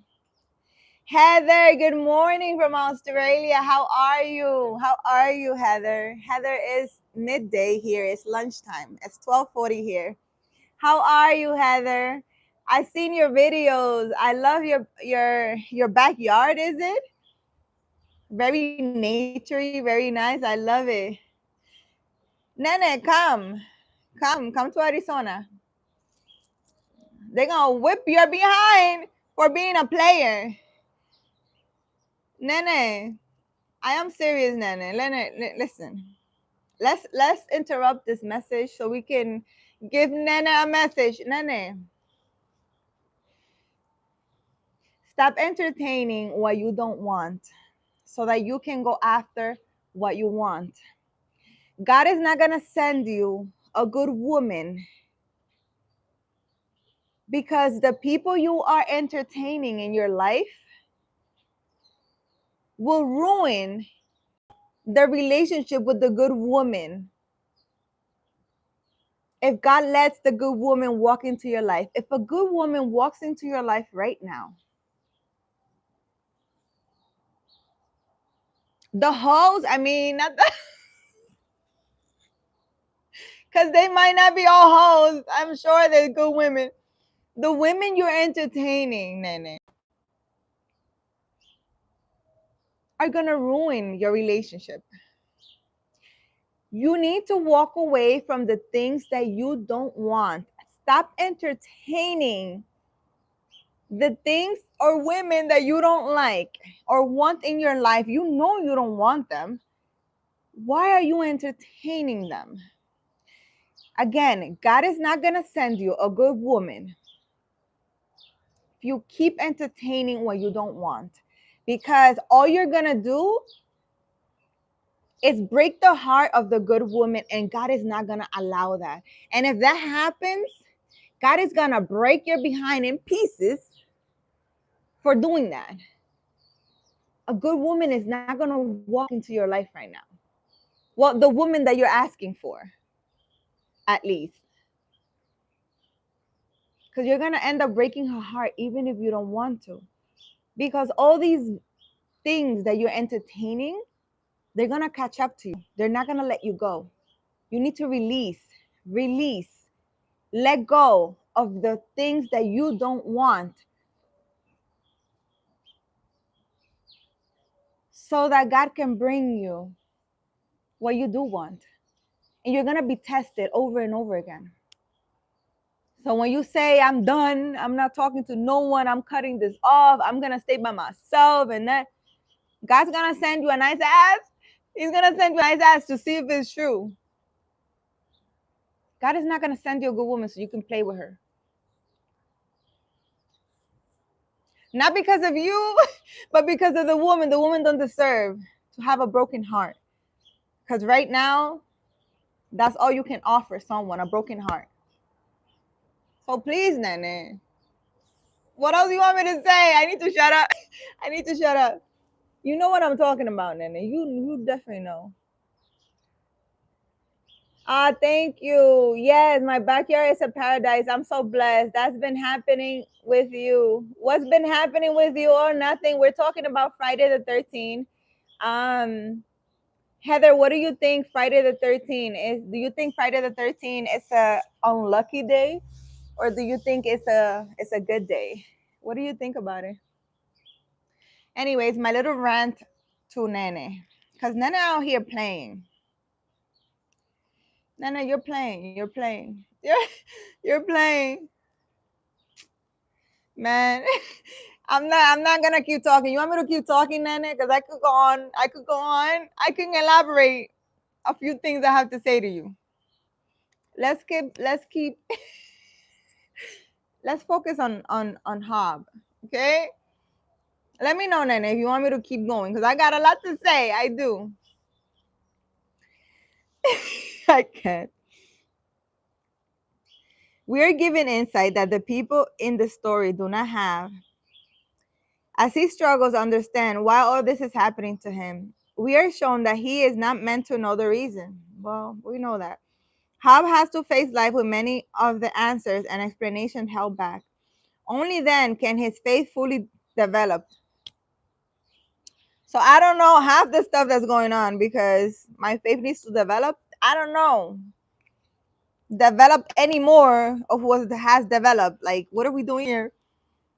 Heather, good morning from Australia. How are you? How are you, Heather? Heather is midday here. It's lunchtime. It's 12:40 here. How are you, Heather? I've seen your videos. I love your backyard, is it? Very naturey, very nice. I love it. Nene, come to Arizona. They're gonna whip your behind for being a player. Nene, I am serious, Nene. Nene, listen. Let's interrupt this message so we can give Nene a message. Nene, stop entertaining what you don't want so that you can go after what you want. God is not going to send you a good woman because the people you are entertaining in your life will ruin the relationship with the good woman. If God lets the good woman walk into your life, if a good woman walks into your life right now, the hoes, I mean, not the, because they might not be all hoes. I'm sure there's good women. The women you're entertaining, Nene, are going to ruin your relationship. You need to walk away from the things that you don't want. Stop entertaining the things or women that you don't like or want in your life. You know you don't want them. Why are you entertaining them? Again, God is not going to send you a good woman if you keep entertaining what you don't want. Because all you're going to do is break the heart of the good woman, and God is not going to allow that. And if that happens, God is going to break your behind in pieces for doing that. A good woman is not going to walk into your life right now. Well, the woman that you're asking for, at least. Because you're going to end up breaking her heart even if you don't want to. Because all these things that you're entertaining, they're going to catch up to you. They're not going to let you go. You need to release. Let go of the things that you don't want so that God can bring you what you do want. And you're going to be tested over and over again. So when you say, I'm done, I'm not talking to no one, I'm cutting this off, I'm going to stay by myself, and that God's going to send you a nice ass. He's going to send you a nice ass to see if it's true. God is not going to send you a good woman so you can play with her. Not because of you, but because of the woman. The woman don't deserve to have a broken heart. Because right now, that's all you can offer someone, a broken heart. So please, Nene. What else do you want me to say? I need to shut up. I need to shut up. You know what I'm talking about, Nene. You definitely know. Ah, thank you. Yes, my backyard is a paradise. I'm so blessed. That's been happening with you. What's been happening with you or nothing? We're talking about Friday the 13th. Heather, what do you think Friday the 13th is? Do you think Friday the 13th is a unlucky day, or do you think it's a good day? What do you think about it? Anyways, my little rant to Nene, because Nene out here playing. Nene, you're playing. You're playing. You're playing, man. I'm not gonna keep talking. You want me to keep talking, Nene? Because I could go on. I could go on. I can elaborate a few things I have to say to you. Let's keep let's focus on Hob. Okay? Let me know, Nene, if you want me to keep going, because I got a lot to say. I do. I can't. We are given insight that the people in the story do not have, as he struggles to understand why all this is happening to him. We are shown that he is not meant to know the reason. Well, we know that. Hob has to face life with many of the answers and explanations held back. Only then can his faith fully develop. So I don't know half the stuff that's going on because my faith needs to develop. I don't know. Develop any more of what has developed. Like, what are we doing here?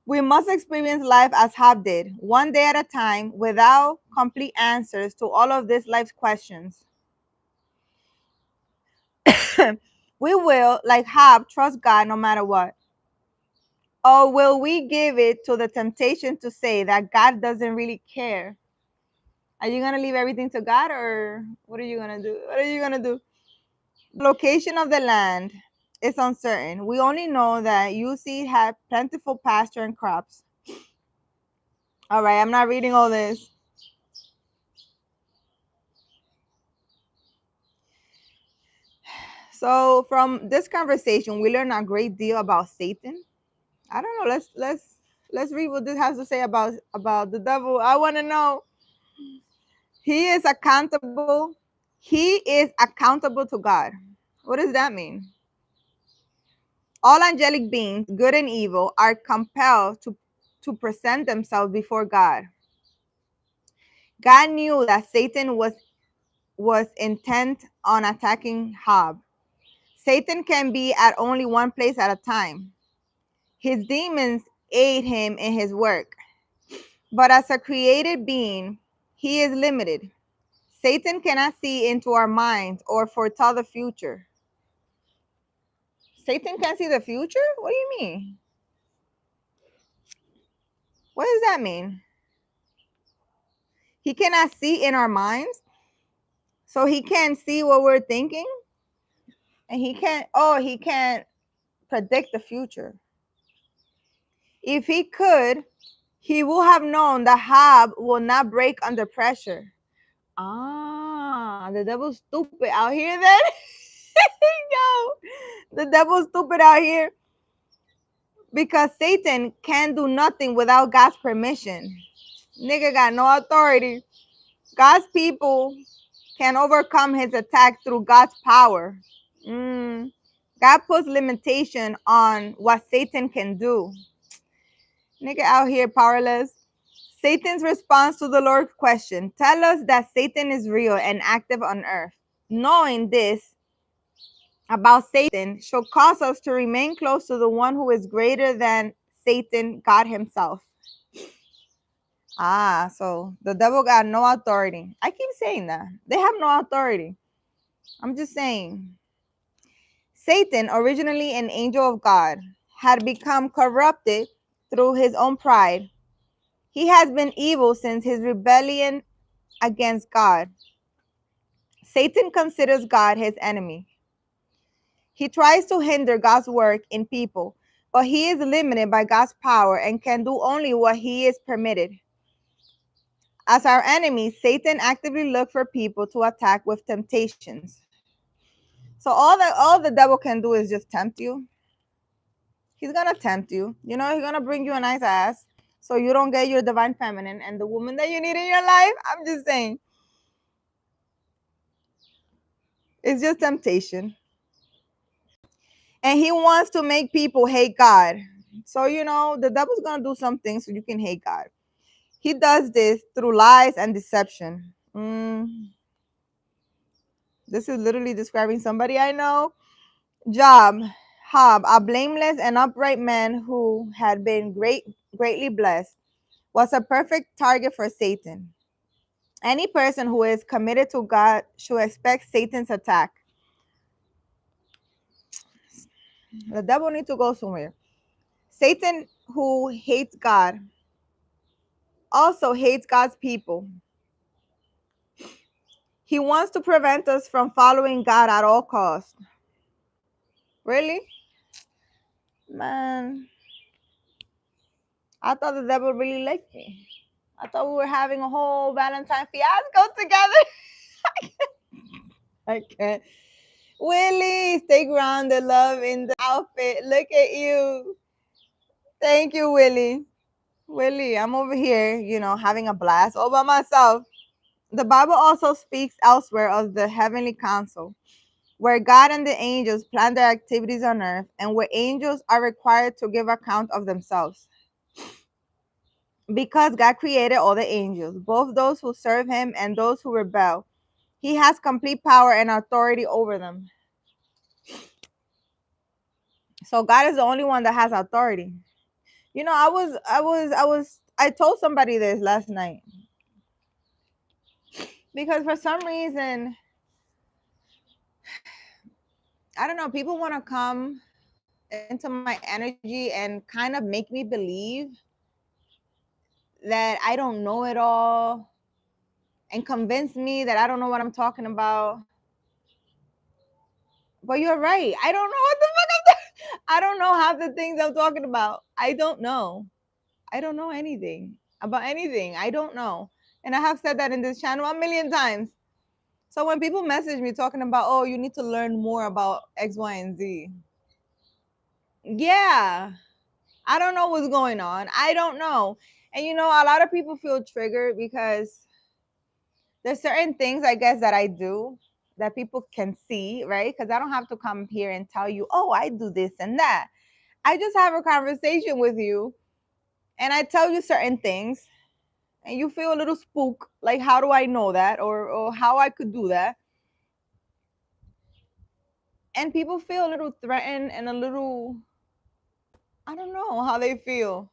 We must experience life as Hab did, one day at a time, without complete answers to all of these life's questions. We will, like Hab, trust God no matter what. Or will we give it to the temptation to say that God doesn't really care? Are you going to leave everything to God, or what are you going to do? What are you going to do? The location of the land is uncertain. We only know that UC had plentiful pasture and crops. All right, I'm not reading all this. So from this conversation, we learn a great deal about Satan. I don't know. Let's read what this has to say about the devil. I want to know. He is accountable. He is accountable to God. What does that mean? All angelic beings, good and evil, are compelled to present themselves before God. God knew that Satan was intent on attacking Job. Satan can be at only one place at a time. His demons aid him in his work. But as a created being, he is limited. Satan cannot see into our minds or foretell the future. Satan can't see the future? What do you mean? What does that mean? He cannot see in our minds, so he can't see what we're thinking, and he can't predict the future. If he could, he would have known that Job will not break under pressure. Ah, the devil's stupid out here then. Yo, the devil's stupid out here because Satan can do nothing without God's permission. Nigga got no authority. God's people can overcome his attack through God's power. God puts limitation on what Satan can do. Nigga out here powerless. Satan's response to the Lord's question: tell us that Satan is real and active on earth. Knowing this, about Satan should cause us to remain close to the one who is greater than Satan, God himself. So the devil got no authority. I keep saying that. They have no authority. I'm just saying. Satan, originally an angel of God, had become corrupted through his own pride. He has been evil since his rebellion against God. Satan considers God his enemy. He tries to hinder God's work in people, but he is limited by God's power and can do only what he is permitted. As our enemy, Satan actively looks for people to attack with temptations. So all the devil can do is just tempt you. He's gonna tempt you. You know, he's gonna bring you a nice ass so you don't get your divine feminine and the woman that you need in your life. I'm just saying. It's just temptation. And he wants to make people hate God. So, you know, the devil's gonna do something so you can hate God. He does this through lies and deception. This is literally describing somebody I know. Job, a blameless and upright man who had been greatly blessed, was a perfect target for Satan. Any person who is committed to God should expect Satan's attack. The devil needs to go somewhere. Satan, who hates God, also hates God's people. He wants to prevent us from following God at all costs. Really? Man, I thought the devil really liked me. I thought we were having a whole Valentine fiasco together. I can't. Willie, stay grounded, love in the outfit. Look at you. Thank you, Willie. Willie, I'm over here, you know, having a blast all by myself. The Bible also speaks elsewhere of the heavenly council, where God and the angels plan their activities on earth and where angels are required to give account of themselves. Because God created all the angels, both those who serve him and those who rebel, he has complete power and authority over them. So God is the only one that has authority. You know, I told somebody this last night. Because for some reason, I don't know, people want to come into my energy and kind of make me believe that I don't know it all and convince me that I don't know what I'm talking about. But you're right. I don't know what the fuck I'm talking. I don't know half the things I'm talking about. I don't know. I don't know anything about anything. I don't know. And I have said that in this channel a million times. So when people message me talking about, oh, you need to learn more about X, Y, and Z. Yeah. I don't know what's going on. I don't know. And you know, a lot of people feel triggered because there's certain things, I guess, that I do that people can see, right? Because I don't have to come here and tell you, oh, I do this and that. I just have a conversation with you and I tell you certain things and you feel a little spook, like, how do I know that? Or how I could do that? And people feel a little threatened and a little, I don't know how they feel.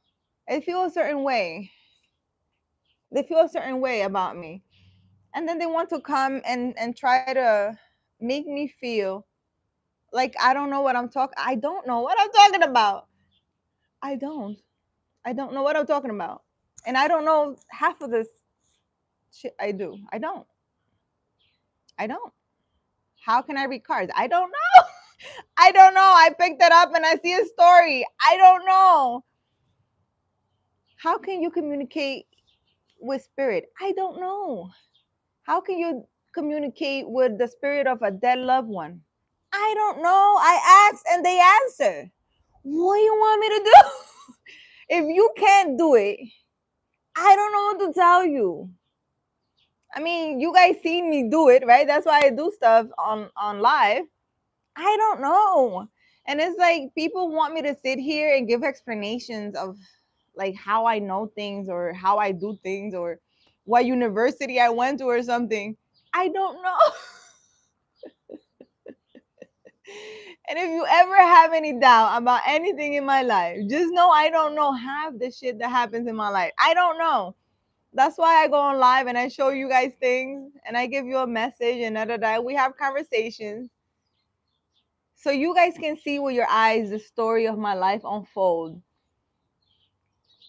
They feel a certain way. They feel a certain way about me. And then they want to come and try to make me feel like I don't know what I'm talking. I don't know what I'm talking about. I don't. I don't know what I'm talking about. And I don't know half of this shit I do. I don't. I don't. How can I read cards? I don't know. I don't know. I picked it up and I see a story. I don't know. How can you communicate with spirit? I don't know. How can you communicate with the spirit of a dead loved one? I don't know. I asked and they answer. What do you want me to do? If you can't do it, I don't know what to tell you. I mean, you guys seen me do it, right? That's why I do stuff on live. I don't know. And it's like people want me to sit here and give explanations of like how I know things or how I do things or what university I went to or something. I don't know. And if you ever have any doubt about anything in my life, just know I don't know half the shit that happens in my life. I don't know. That's why I go on live and I show you guys things and I give you a message and da. We have conversations. So you guys can see with your eyes the story of my life unfold.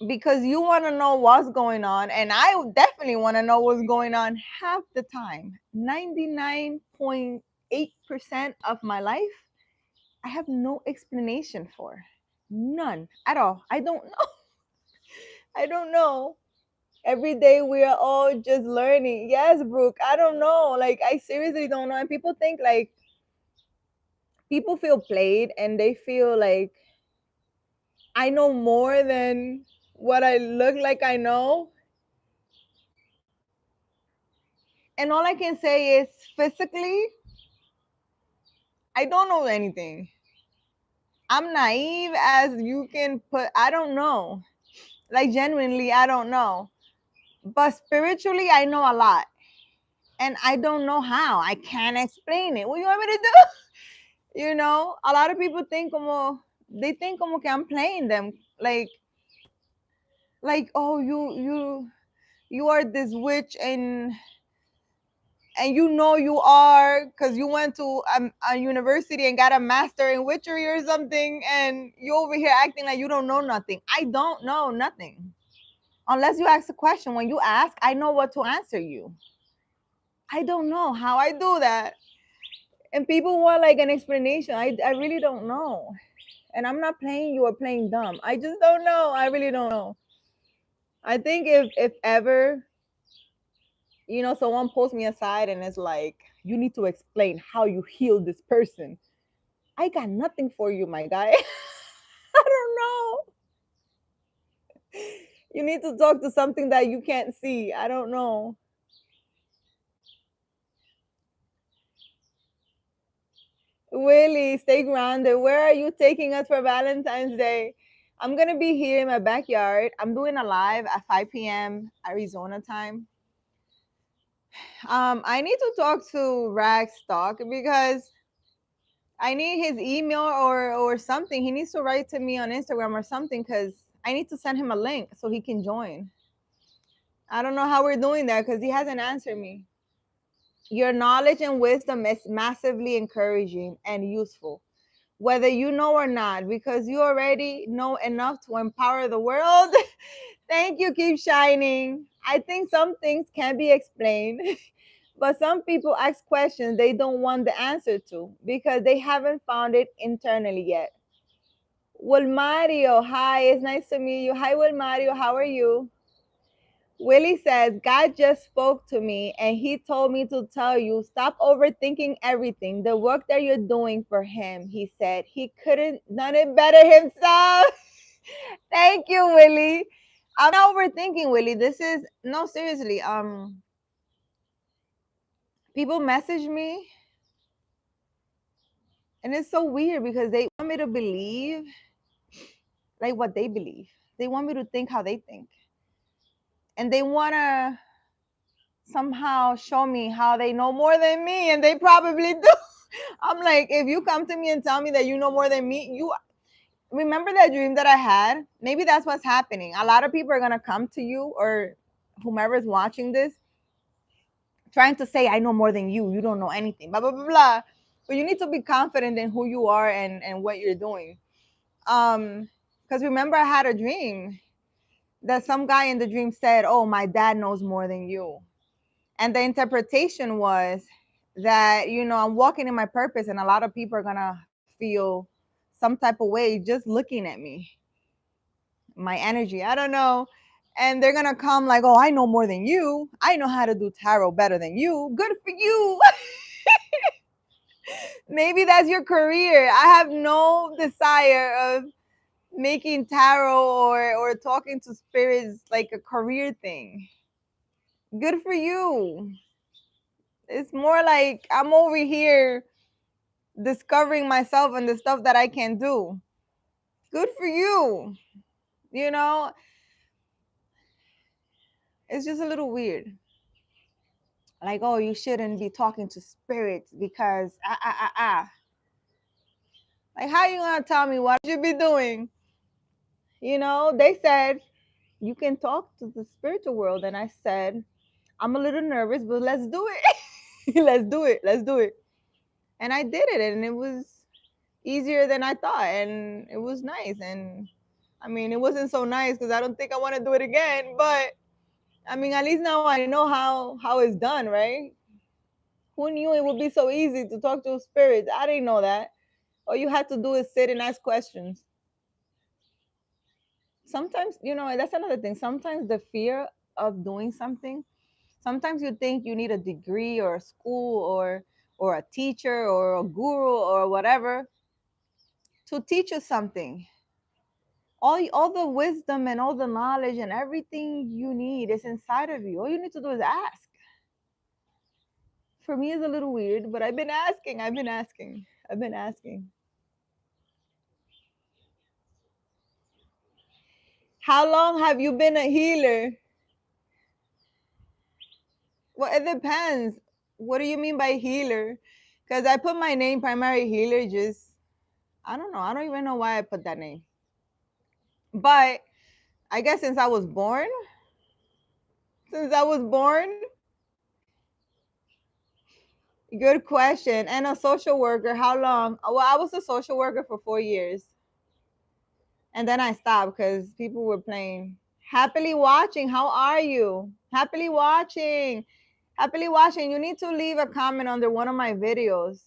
Because you want to know what's going on, and I definitely want to know what's going on half the time. 99.8% of my life, I have no explanation for. None at all. I don't know. I don't know. Every day we are all just learning. Yes, Brooke, I don't know. Like, I seriously don't know. And people think like, people feel played and they feel like I know more than what I look like I know. And all I can say is physically, I don't know anything. I'm naive as you can put. I don't know. Like, genuinely, I don't know. But spiritually, I know a lot. And I don't know how. I can't explain it. What do you want me to do? You know, a lot of people think they think como que I'm playing them. Like, oh, you are this witch and you know you are because you went to a university and got a master in witchery or something, and you over here acting like you don't know nothing. I don't know nothing unless you ask a question. When you ask, I know what to answer you. I don't know how I do that, and people want like an explanation. I really don't know, and I'm not playing you or playing dumb. I just don't know. I really don't know. I think if ever, you know, someone pulls me aside and is like, you need to explain how you heal this person, I got nothing for you, my guy. I don't know. You need to talk to something that you can't see. I don't know. Willie, stay grounded. Where are you taking us for Valentine's Day? I'm going to be here in my backyard. I'm doing a live at 5 p.m. Arizona time. I need to talk to Rack Stock because I need his email or something. He needs to write to me on Instagram or something because I need to send him a link so he can join. I don't know how we're doing that because he hasn't answered me. Your knowledge and wisdom is massively encouraging and useful, whether you know or not, because you already know enough to empower the world. Thank you. Keep shining. I think some things can be explained, but some people ask questions they don't want the answer to because they haven't found it internally yet. Well, Mario, hi, it's nice to meet you. Hi, Will Mario, how are you? Willie says, God just spoke to me and he told me to tell you, stop overthinking everything. The work that you're doing for him, he said, he couldn't done it better himself. Thank you, Willie. I'm not overthinking, Willie. This is no, seriously. People message me and it's so weird because they want me to believe like what they believe. They want me to think how they think. And they want to somehow show me how they know more than me, and they probably do. I'm like, if you come to me and tell me that you know more than me, you remember that dream that I had? Maybe that's what's happening. A lot of people are gonna come to you or whomever is watching this, trying to say, I know more than you. You don't know anything. Blah blah blah blah. But you need to be confident in who you are and what you're doing. Because remember, I had a dream that some guy in the dream said, "Oh, my dad knows more than you." And the interpretation was that, you know, I'm walking in my purpose and a lot of people are gonna feel some type of way just looking at me, my energy, I don't know. And they're gonna come like, oh, I know more than you, I know how to do tarot better than you. Good for you. Maybe that's your career. I have no desire of making tarot or talking to spirits like a career thing. Good for you. It's more like I'm over here discovering myself and the stuff that I can do. Good for you. You know, it's just a little weird. Like, oh, you shouldn't be talking to spirits because Like, how you gonna tell me what I should be doing? They said you can talk to the spiritual world, and I said I'm a little nervous, but let's do it. Let's do it. And I did it, and it was easier than I thought, and it was nice. And I mean, it wasn't so nice because I don't think I want to do it again. But I mean, at least now I know how it's done, right? Who knew it would be so easy to talk to spirits? I didn't know that. All you had to do is sit and ask questions. Sometimes, that's another thing. Sometimes the fear of doing something, sometimes you think you need a degree or a school or a teacher or a guru or whatever to teach you something. All the wisdom and all the knowledge and everything you need is inside of you. All you need to do is ask. For me, it's a little weird, but I've been asking. How long have you been a healer? Well, it depends. What do you mean by healer? Because I put my name primary healer, just I don't know. I don't even know why I put that name. But I guess since I was born, good question. And a social worker, how long? Well, I was a social worker for 4 years. And then I stopped because people were playing. Happily watching. How are you? Happily watching. Happily watching. You need to leave a comment under one of my videos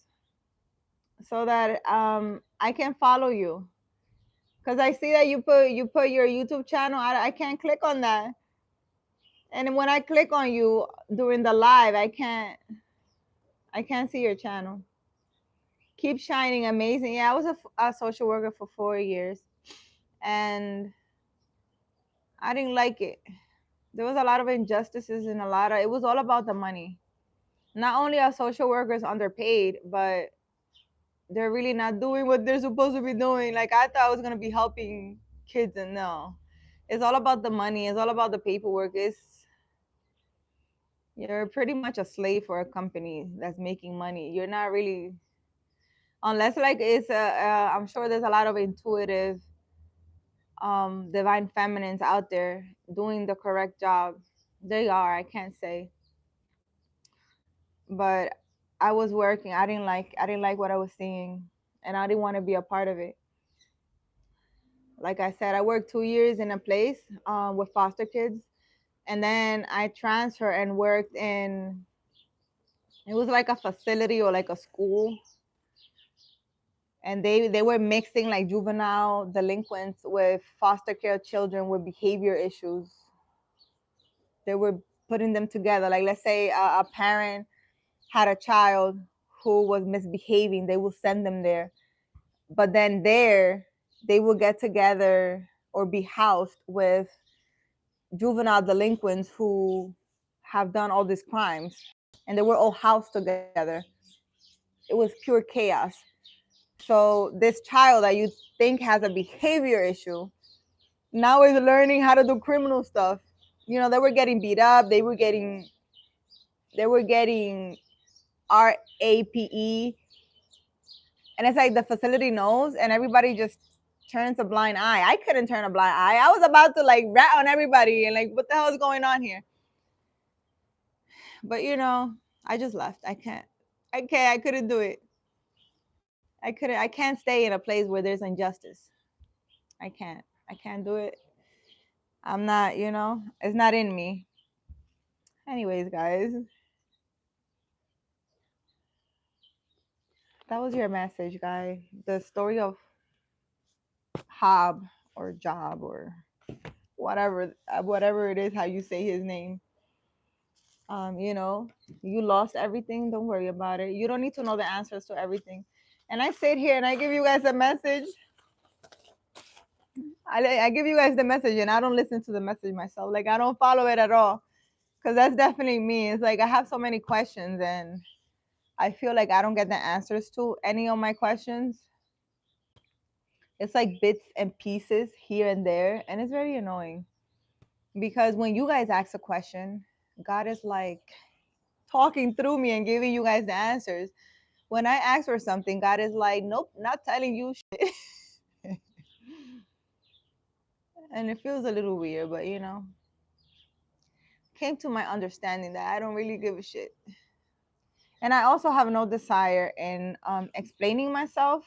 so that I can follow you. Because I see that you put your YouTube channel. I can't click on that. And when I click on you during the live, I can't see your channel. Keep shining, amazing. Yeah, I was a social worker for 4 years, and I didn't like it. There was a lot of injustices and it was all about the money. Not only are social workers underpaid, but they're really not doing what they're supposed to be doing. Like, I thought I was gonna be helping kids, and no, it's all about the money. It's all about the paperwork. You're pretty much a slave for a company that's making money. You're not really, unless like I'm sure there's a lot of intuitive divine feminines out there doing the correct job. They are, I can't say. But I was working. I didn't like what I was seeing, and I didn't want to be a part of it. Like I said, I worked 2 years in a place with foster kids, and then I transferred and worked in, it was like a facility or like a school, and they were mixing like juvenile delinquents with foster care children with behavior issues. They were putting them together. Like, let's say a parent had a child who was misbehaving, they will send them there. But then there, they will get together or be housed with juvenile delinquents who have done all these crimes. And they were all housed together. It was pure chaos. So this child that you think has a behavior issue now is learning how to do criminal stuff. They were getting beat up. They were getting RAPE, and it's like the facility knows, and everybody just turns a blind eye. I couldn't turn a blind eye. I was about to like rat on everybody and like, what the hell is going on here? But I just left. I couldn't do it. I can't stay in a place where there's injustice. I can't do it. I'm not, it's not in me. Anyways, guys, that was your message, guy. The story of Hob or Job or whatever it is, how you say his name. You lost everything. Don't worry about it. You don't need to know the answers to everything. And I sit here and I give you guys a message. I give you guys the message, and I don't listen to the message myself. Like, I don't follow it at all, because that's definitely me. It's like I have so many questions, and I feel like I don't get the answers to any of my questions. It's like bits and pieces here and there, and it's very annoying, because when you guys ask a question, God is like talking through me and giving you guys the answers. When I ask for something, God is like, nope, not telling you shit. And it feels a little weird, but came to my understanding that I don't really give a shit. And I also have no desire in explaining myself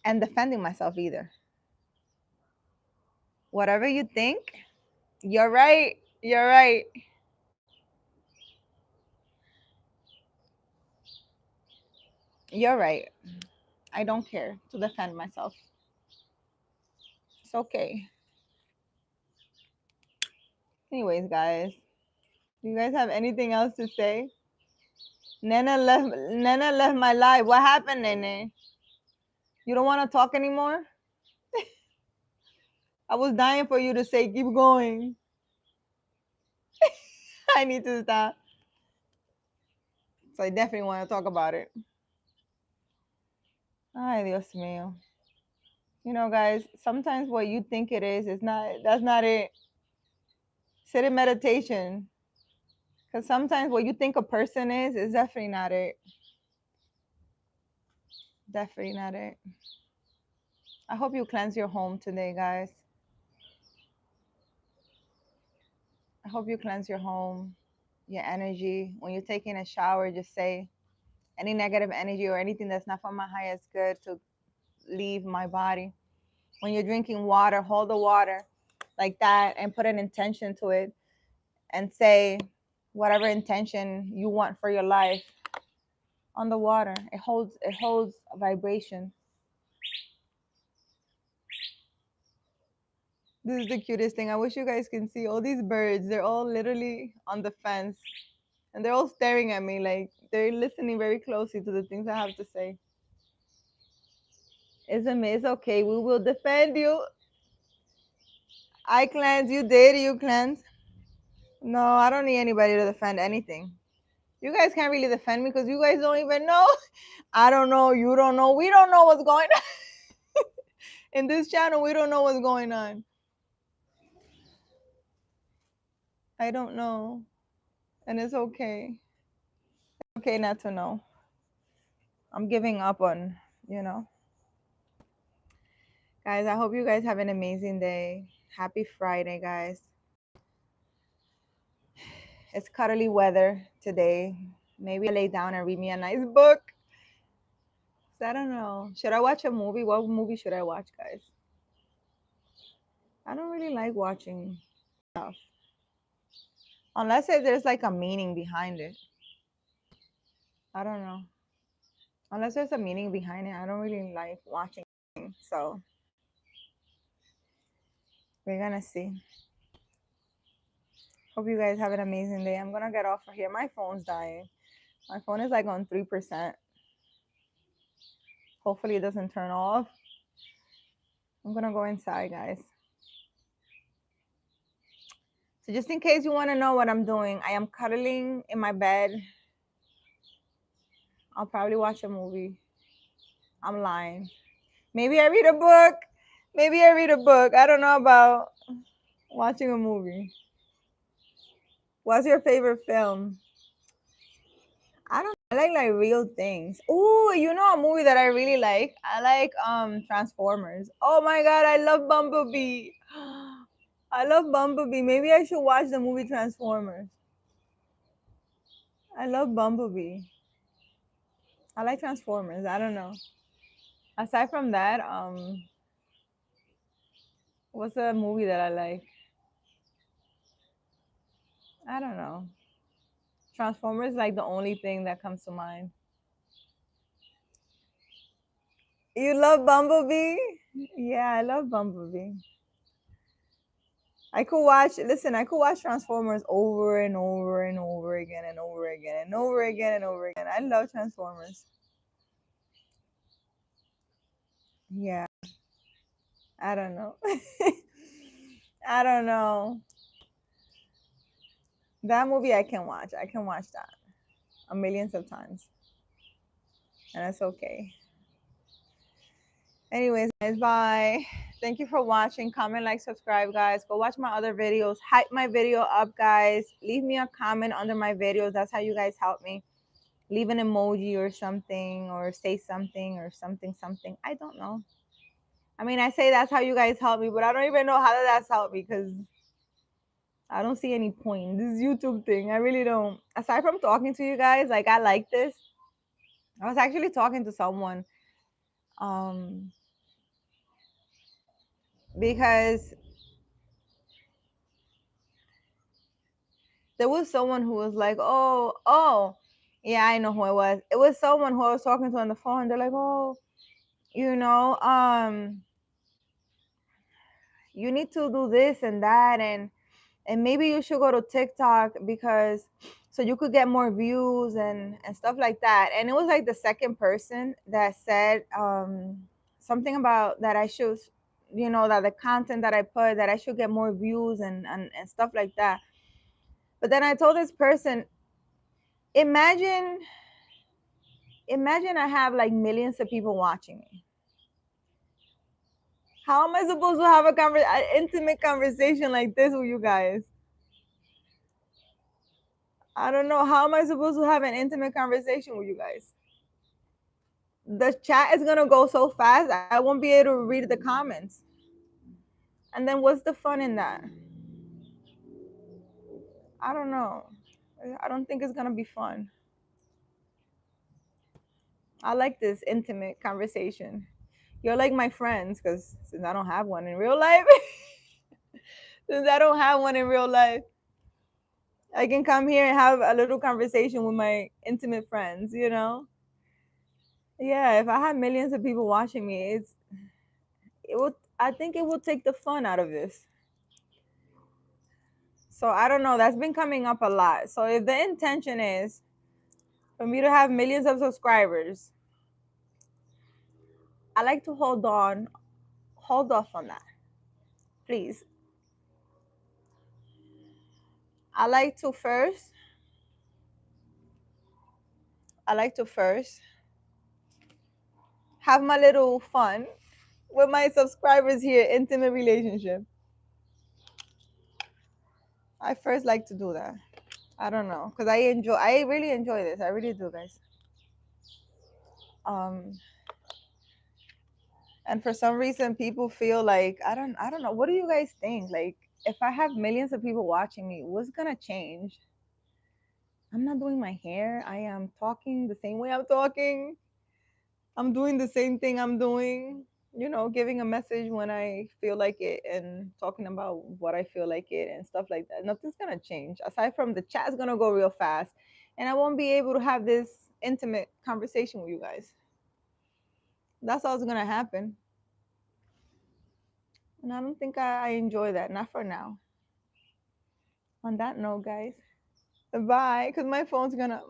and defending myself either. Whatever you think, you're right. You're right. You're right. I don't care to defend myself. It's okay. Anyways, guys, do you guys have anything else to say? Nena left my life. What happened, Nene? You don't want to talk anymore? I was dying for you to say, keep going. I need to stop. So I definitely want to talk about it. Ay, Dios mío. Guys, sometimes what you think it is not, that's not it. Sit in meditation. Because sometimes what you think a person is definitely not it. Definitely not it. I hope you cleanse your home today, guys. I hope you cleanse your home, your energy. When you're taking a shower, just say any negative energy or anything that's not for my highest good to leave my body. When you're drinking water, hold the water like that and put an intention to it and say whatever intention you want for your life on the water. It holds a vibration. This is the cutest thing. I wish you guys can see all these birds. They're all literally on the fence and they're all staring at me like they're listening very closely to the things I have to say. It's okay. We will defend you. I cleanse. You did. You cleanse. No, I don't need anybody to defend anything. You guys can't really defend me because you guys don't even know. I don't know. You don't know. We don't know what's going on. In this channel, we don't know what's going on. I don't know. And it's okay. It's okay not to know. I'm giving up on. Guys, I hope you guys have an amazing day. Happy Friday, guys. It's cuddly weather today. Maybe I lay down and read me a nice book. I don't know. Should I watch a movie? What movie should I watch, guys? I don't really like watching stuff. Unless there's like a meaning behind it. I don't know. Unless there's a meaning behind it, I don't really like watching. So we're gonna see. Hope you guys have an amazing day. I'm gonna get off of here. My phone's dying. My phone is like on 3%. Hopefully it doesn't turn off. I'm gonna go inside, guys. So just in case you want to know what I'm doing, I am cuddling in my bed. I'll probably watch a movie. I'm lying. Maybe I read a book. Maybe I read a book. I don't know about watching a movie. What's your favorite film? I don't know. I like real things. Oh, a movie that I really like? I like Transformers. Oh my god, I love Bumblebee. I love Bumblebee. Maybe I should watch the movie Transformers. I love Bumblebee. I like Transformers. I don't know. Aside from that, what's a movie that I like? I don't know. Transformers is like the only thing that comes to mind. You love Bumblebee? Yeah, I love Bumblebee. I could watch Transformers over and over and over again and over again and over again and over again. I love Transformers. Yeah, I don't know. I don't know. That movie I can watch. I can watch that a millions of times. And that's okay. Anyways, guys, bye. Thank you for watching. Comment, like, subscribe, guys. Go watch my other videos. Hype my video up, guys. Leave me a comment under my videos. That's how you guys help me. Leave an emoji or something, or say something or something. I don't know. I mean, I say that's how you guys help me, but I don't even know how that's helped me because I don't see any point. This YouTube thing, I really don't. Aside from talking to you guys, like I like this. I was actually talking to someone um because there was someone who was like, oh, yeah, I know who it was. It was someone who I was talking to on the phone. They're like, oh, you know, you need to do this and that, and maybe you should go to TikTok because so you could get more views and stuff like that. And it was like the second person that said something about that I should, you know, that the content that I put, that I should get more views and stuff like that. But then I told this person, imagine I have like millions of people watching me. How am I supposed to have an intimate conversation like this with you guys? I don't know. How am I supposed to have an intimate conversation with you guys? The chat is gonna go so fast, I won't be able to read the comments. And then what's the fun in that? I don't know. I don't think it's gonna be fun. I like this intimate conversation. You're like my friends, because since I don't have one in real life, since I don't have one in real life, I can come here and have a little conversation with my intimate friends, you know? Yeah, if I had millions of people watching me, it would I think it would take the fun out of this. So I don't know. That's been coming up a lot. So if the intention is for me to have millions of subscribers, I like to hold off on that, please. I like to first, I like to first have my little fun with my subscribers here, intimate relationship. I first like to do that. I don't know, cause I really enjoy this. I really do, guys. Um, and for some reason, people feel like I don't know. What do you guys think? Like, if I have millions of people watching me, what's gonna change? I'm not doing my hair. I am talking the same way I'm talking. I'm doing the same thing I'm doing, you know, giving a message when I feel like it and talking about what I feel like it and stuff like that. Nothing's going to change aside from the chat's going to go real fast and I won't be able to have this intimate conversation with you guys. That's all's going to happen. And I don't think I enjoy that. Not for now. On that note, guys, bye. Because my phone's gonna